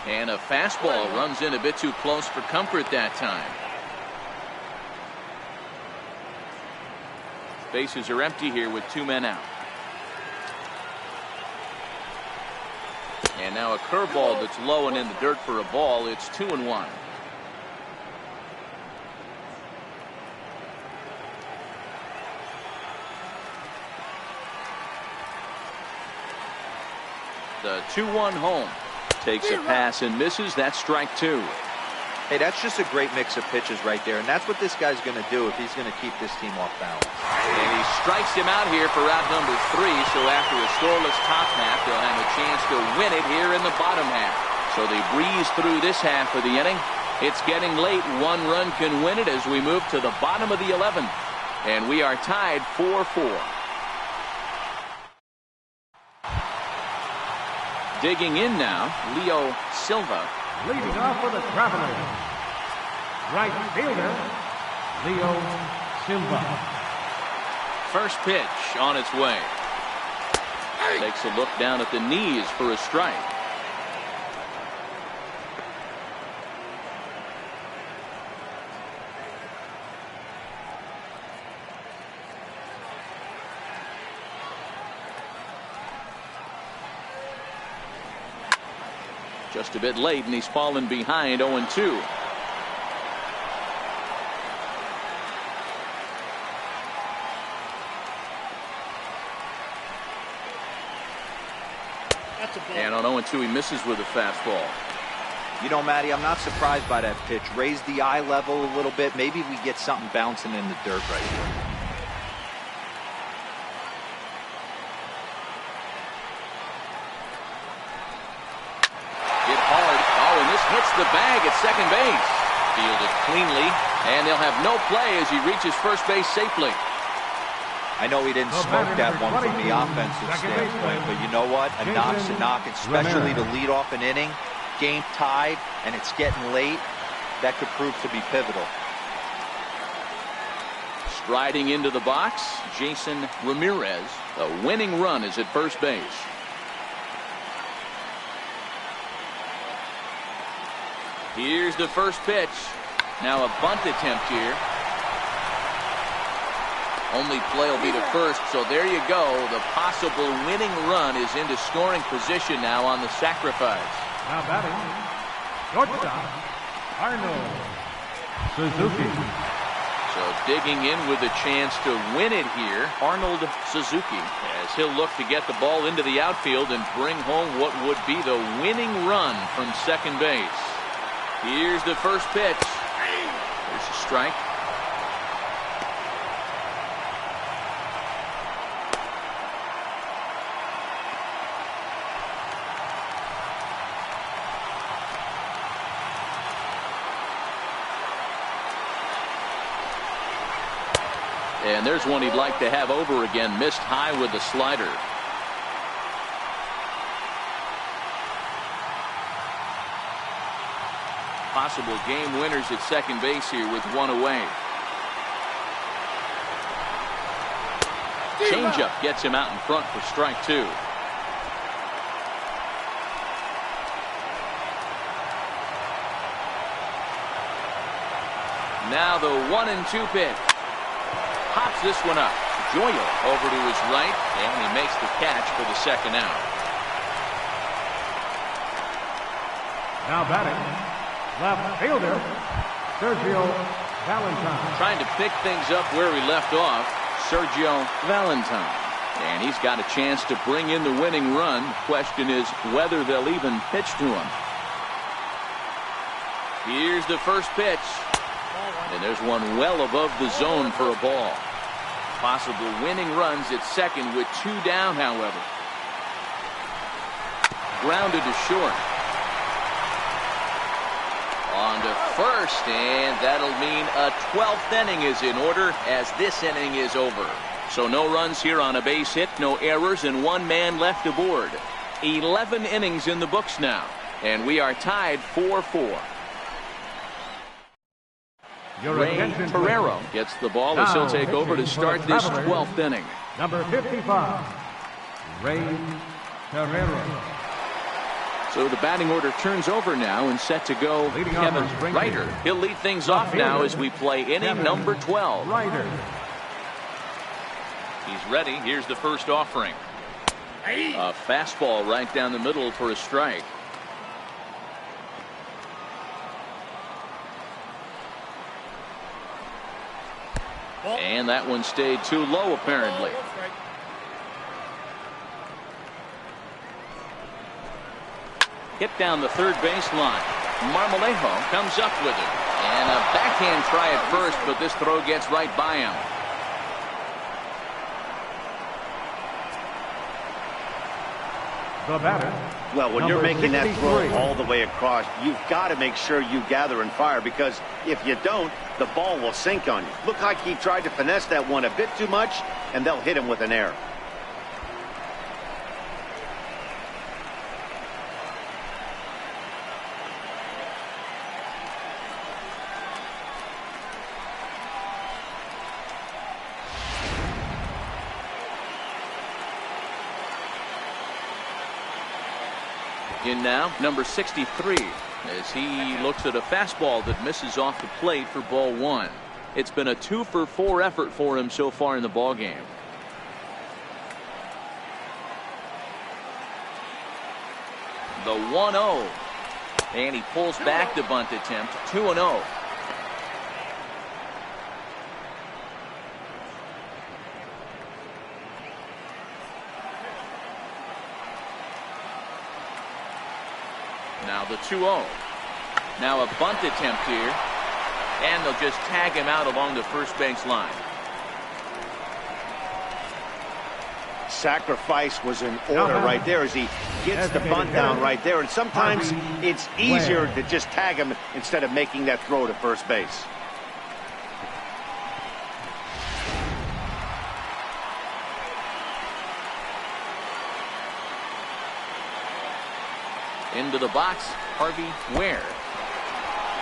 And a fastball runs in a bit too close for comfort that time. Bases are empty here with 2 men out. And now a curveball that's low and in the dirt for a ball. It's 2-1. The 2-1 home. Takes a pass and misses. That's strike 2. Hey, that's just a great mix of pitches right there, and that's what this guy's going to do if he's going to keep this team off balance. And he strikes him out here for out number 3, so after a scoreless top half, they'll have a chance to win it here in the bottom half. So they breeze through this half of the inning. It's getting late. 1 run can win it as we move to the bottom of the 11th. And we are tied 4-4. Digging in now, Leo Silva. Leading off for the Travelers, right fielder, Leo Silva. First pitch on its way. Takes a look down at the knees for a strike. Just a bit late, and he's fallen behind 0-2. And on 0-2, he misses with a fastball. You know, Matty, I'm not surprised by that pitch. Raise the eye level a little bit. Maybe we get something bouncing in the dirt right here. Hit hard. Oh, and this hits the bag at second base. Fielded cleanly, and they'll have no play as he reaches first base safely. I know he didn't smoke that one from the offensive standpoint, but you know what? A knock's a knock, especially to lead off an inning. Game tied, and it's getting late. That could prove to be pivotal. Striding into the box, Jason Ramirez. The winning run is at first base. Here's the first pitch. Now a bunt attempt here. Only play will be to first, so there you go. The possible winning run is into scoring position now on the sacrifice. Now batting, shortstop, Arnold Suzuki. So digging in with a chance to win it here, Arnold Suzuki, as he'll look to get the ball into the outfield and bring home what would be the winning run from second base. Here's the first pitch. There's a strike. And there's one he'd like to have over again. Missed high with the slider. Possible game winners at second base here with one away. Changeup gets him out in front for strike 2. Now the 1-2 pitch. Pops this one up. Joyo over to his right, and he makes the catch for the second out. Now batting, left fielder, Sergio Valentine. Trying to pick things up where he left off, Sergio Valentine. And he's got a chance to bring in the winning run. The question is whether they'll even pitch to him. Here's the first pitch. And there's one well above the zone for a ball. Possible winning runs at second with 2 down, however. Grounded to short. On to first, and that'll mean a 12th inning is in order as this inning is over. So no runs here on a base hit, no errors, and 1 man left aboard. 11 innings in the books now, and we are tied 4-4. Ray Ferrero gets the ball as he'll take over to start this 12th inning. Number 55, Ray Ferrero. So the batting order turns over now and set to go Kevin Ryder. He'll lead things off now as we play inning number 12. Ryder. He's ready. Here's the first offering. A fastball right down the middle for a strike. And that one stayed too low, apparently. Hit down the third baseline. Marmolejo comes up with it. And a backhand try at first, but this throw gets right by him. The batter. Well, when you're making that throw all the way across, you've got to make sure you gather and fire, because if you don't, the ball will sink on you. Looked like he tried to finesse that one a bit too much, and they'll hit him with an error. In now, number 63, as he looks at a fastball that misses off the plate for ball 1. It's been a 2-for-4 effort for him so far in the ballgame. The 1-0. And he pulls back the bunt attempt. 2-0. Now the 2-0. Now a bunt attempt here. And they'll just tag him out along the first base line. Sacrifice was in order right there as he gets the bunt down right there. And sometimes it's easier to just tag him instead of making that throw to first base. Into the box, Harvey Ware.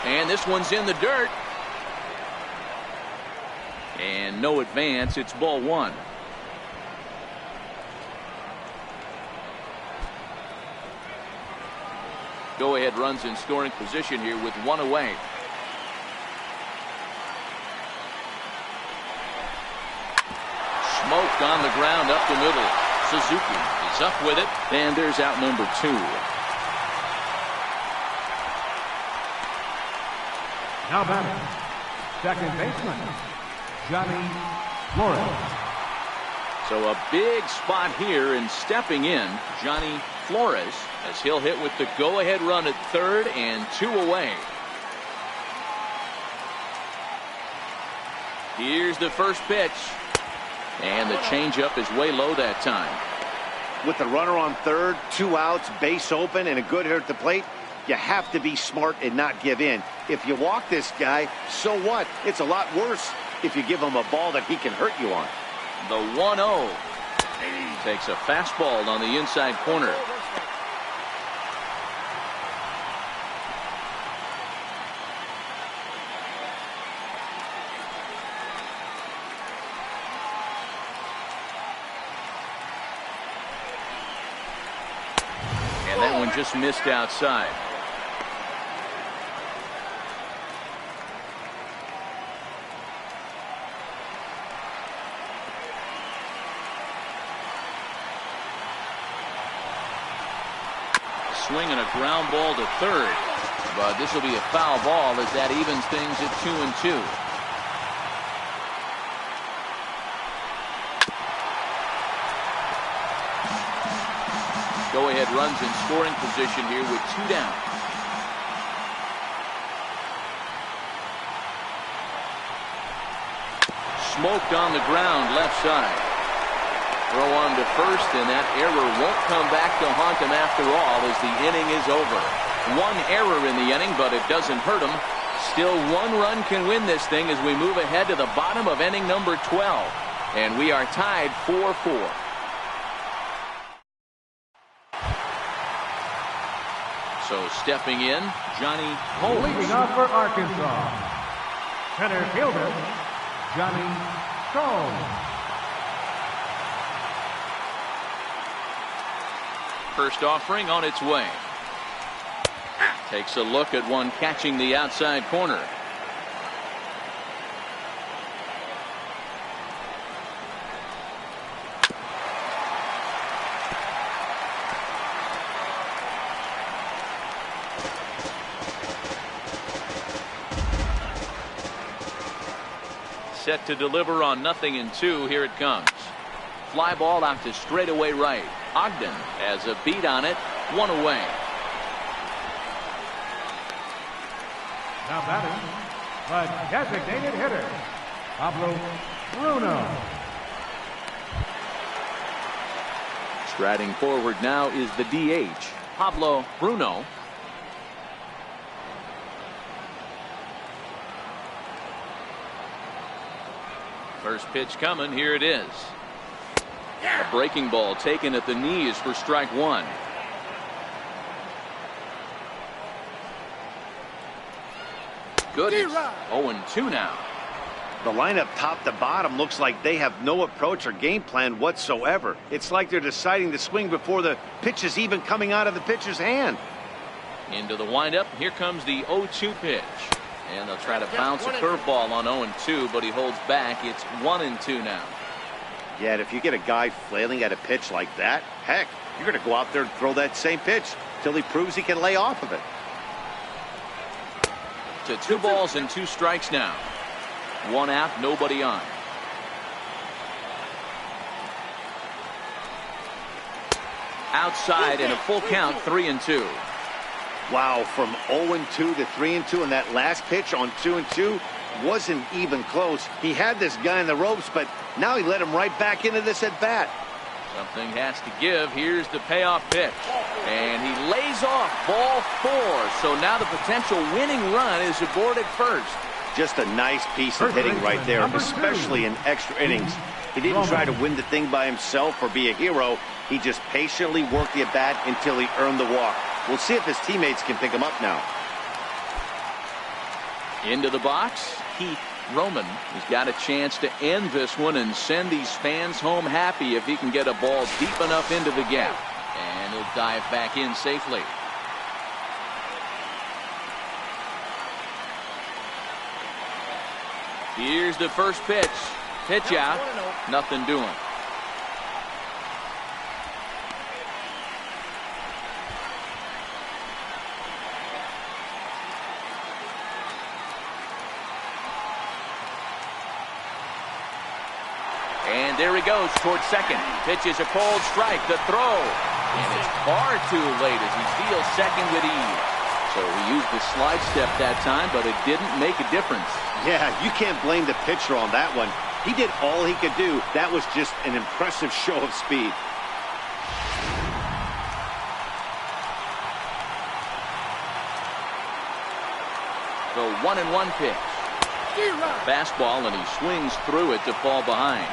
And this one's in the dirt. And no advance. It's ball 1. Go ahead runs in scoring position here with 1 away. Smoked on the ground up the middle. Suzuki is up with it. And there's out number 2. Now batting, second baseman, Johnny Flores. So a big spot here, and stepping in, Johnny Flores, as he'll hit with the go-ahead run at third and 2 away. Here's the first pitch. And the changeup is way low that time. With the runner on third, 2 outs, base open, and a good hitter at the plate, you have to be smart and not give in. If you walk this guy, so what? It's a lot worse if you give him a ball that he can hurt you on. The 1-0. Takes a fastball on the inside corner. And that one just missed outside. Swing and a ground ball to third, but this will be a foul ball as that evens things at 2-2. Go ahead runs in scoring position here with 2 down. Smoked on the ground left side. Throw on to first, and that error won't come back to haunt him after all as the inning is over. 1 error in the inning, but it doesn't hurt him. Still 1 run can win this thing as we move ahead to the bottom of inning number 12. And we are tied 4-4. So stepping in, Johnny Holmes. Leading off for Arkansas, center fielder, Johnny Holmes. First offering on its way. Takes a look at one catching the outside corner. Set to deliver on 0-2. Here it comes. Fly ball out to straightaway right. Ogden has a beat on it. 1 away. Now batting, the designated hitter, Pablo Bruno. Striding forward now is the DH, Pablo Bruno. First pitch coming. Here it is. A breaking ball taken at the knees for strike one. Goodness. 0-2 now. The lineup top to bottom looks like they have no approach or game plan whatsoever. It's like they're deciding to swing before the pitch is even coming out of the pitcher's hand. Into the windup. Here comes the 0-2 pitch. And they'll try to bounce a curveball on 0-2, but he holds back. It's 1-2 now. Yet if you get a guy flailing at a pitch like that, heck, you're going to go out there and throw that same pitch till he proves he can lay off of it. To 2 balls and 2 strikes now. 1 out, nobody on. Outside and a full count, 3-2. Wow, from 0-2 to 3-2, and that last pitch on 2-2 wasn't even close. He had this guy in the ropes, but now he let him right back into this at bat. Something has to give. Here's the payoff pitch. And he lays off ball 4. So now the potential winning run is aboard at first. Just a nice piece of hitting right there, especially in extra innings. He didn't try to win the thing by himself or be a hero. He just patiently worked the at bat until he earned the walk. We'll see if his teammates can pick him up now. Into the box, Keith Roman has got a chance to end this one and send these fans home happy if he can get a ball deep enough into the gap. And he'll dive back in safely. Here's the first pitch. Pitch out. Nothing doing. And there he goes towards second. Pitch is a cold strike. The throw. And it's far too late as he steals second with ease. So he used the slide step that time, but it didn't make a difference. Yeah, you can't blame the pitcher on that one. He did all he could do. That was just an impressive show of speed. The 1-1 pitch. Fastball, and he swings through it to fall behind.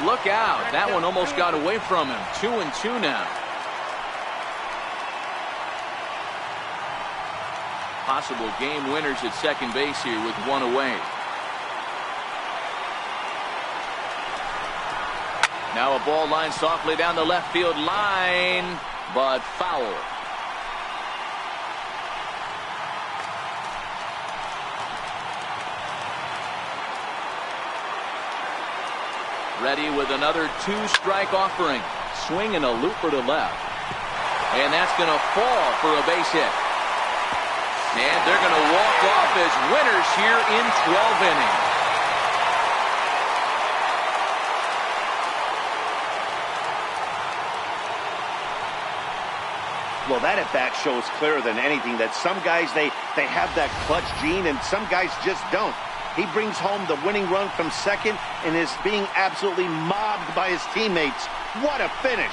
Look out. That one almost got away from him. 2-2 now. Possible game winners at second base here with 1 away. Now a ball line softly down the left field line, but foul. Ready with another 2-strike offering. Swinging a looper to left. And that's going to fall for a base hit. And they're going to walk off as winners here in 12 innings. Well, that at bat shows clearer than anything that some guys, they have that clutch gene and some guys just don't. He brings home the winning run from second and is being absolutely mobbed by his teammates. What a finish.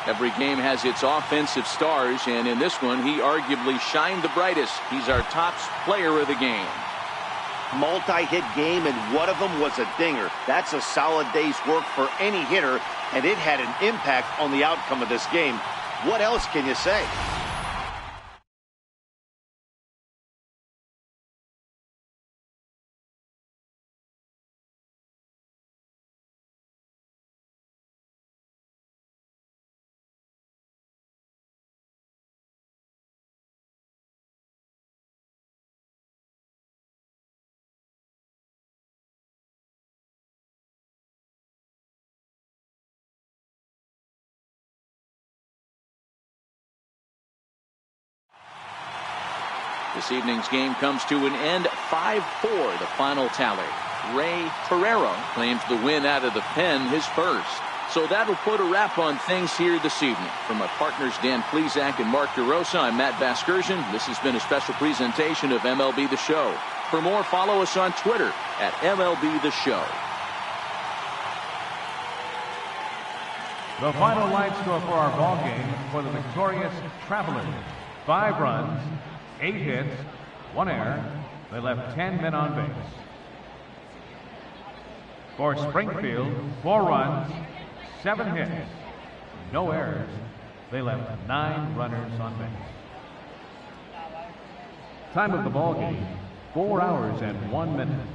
Every game has its offensive stars, and in this one, he arguably shined the brightest. He's our top player of the game. Multi-hit game, and one of them was a dinger. That's a solid day's work for any hitter, and it had an impact on the outcome of this game. What else can you say? This evening's game comes to an end 5-4, the final tally. Ray Ferrero claims the win out of the pen, his first. So that'll put a wrap on things here this evening. For my partners Dan Plesac and Mark DeRosa, I'm Matt Vasgersian. This has been a special presentation of MLB The Show. For more, follow us on Twitter at MLB The Show. The final line score for our ball game for the victorious Travelers: 5 runs, 8 hits, 1 error. They left 10 men on base. For Springfield, 4 runs, 7 hits, no errors. They left 9 runners on base. Time of the ball game, 4 hours and 1 minute.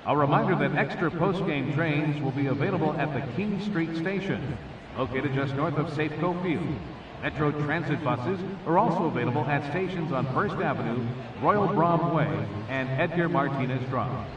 A reminder that extra post-game trains will be available at the King Street Station, located just north of Safeco Field. Metro Transit buses are also available at stations on First Avenue, Royal Brom Way, and Edgar Martinez Drive.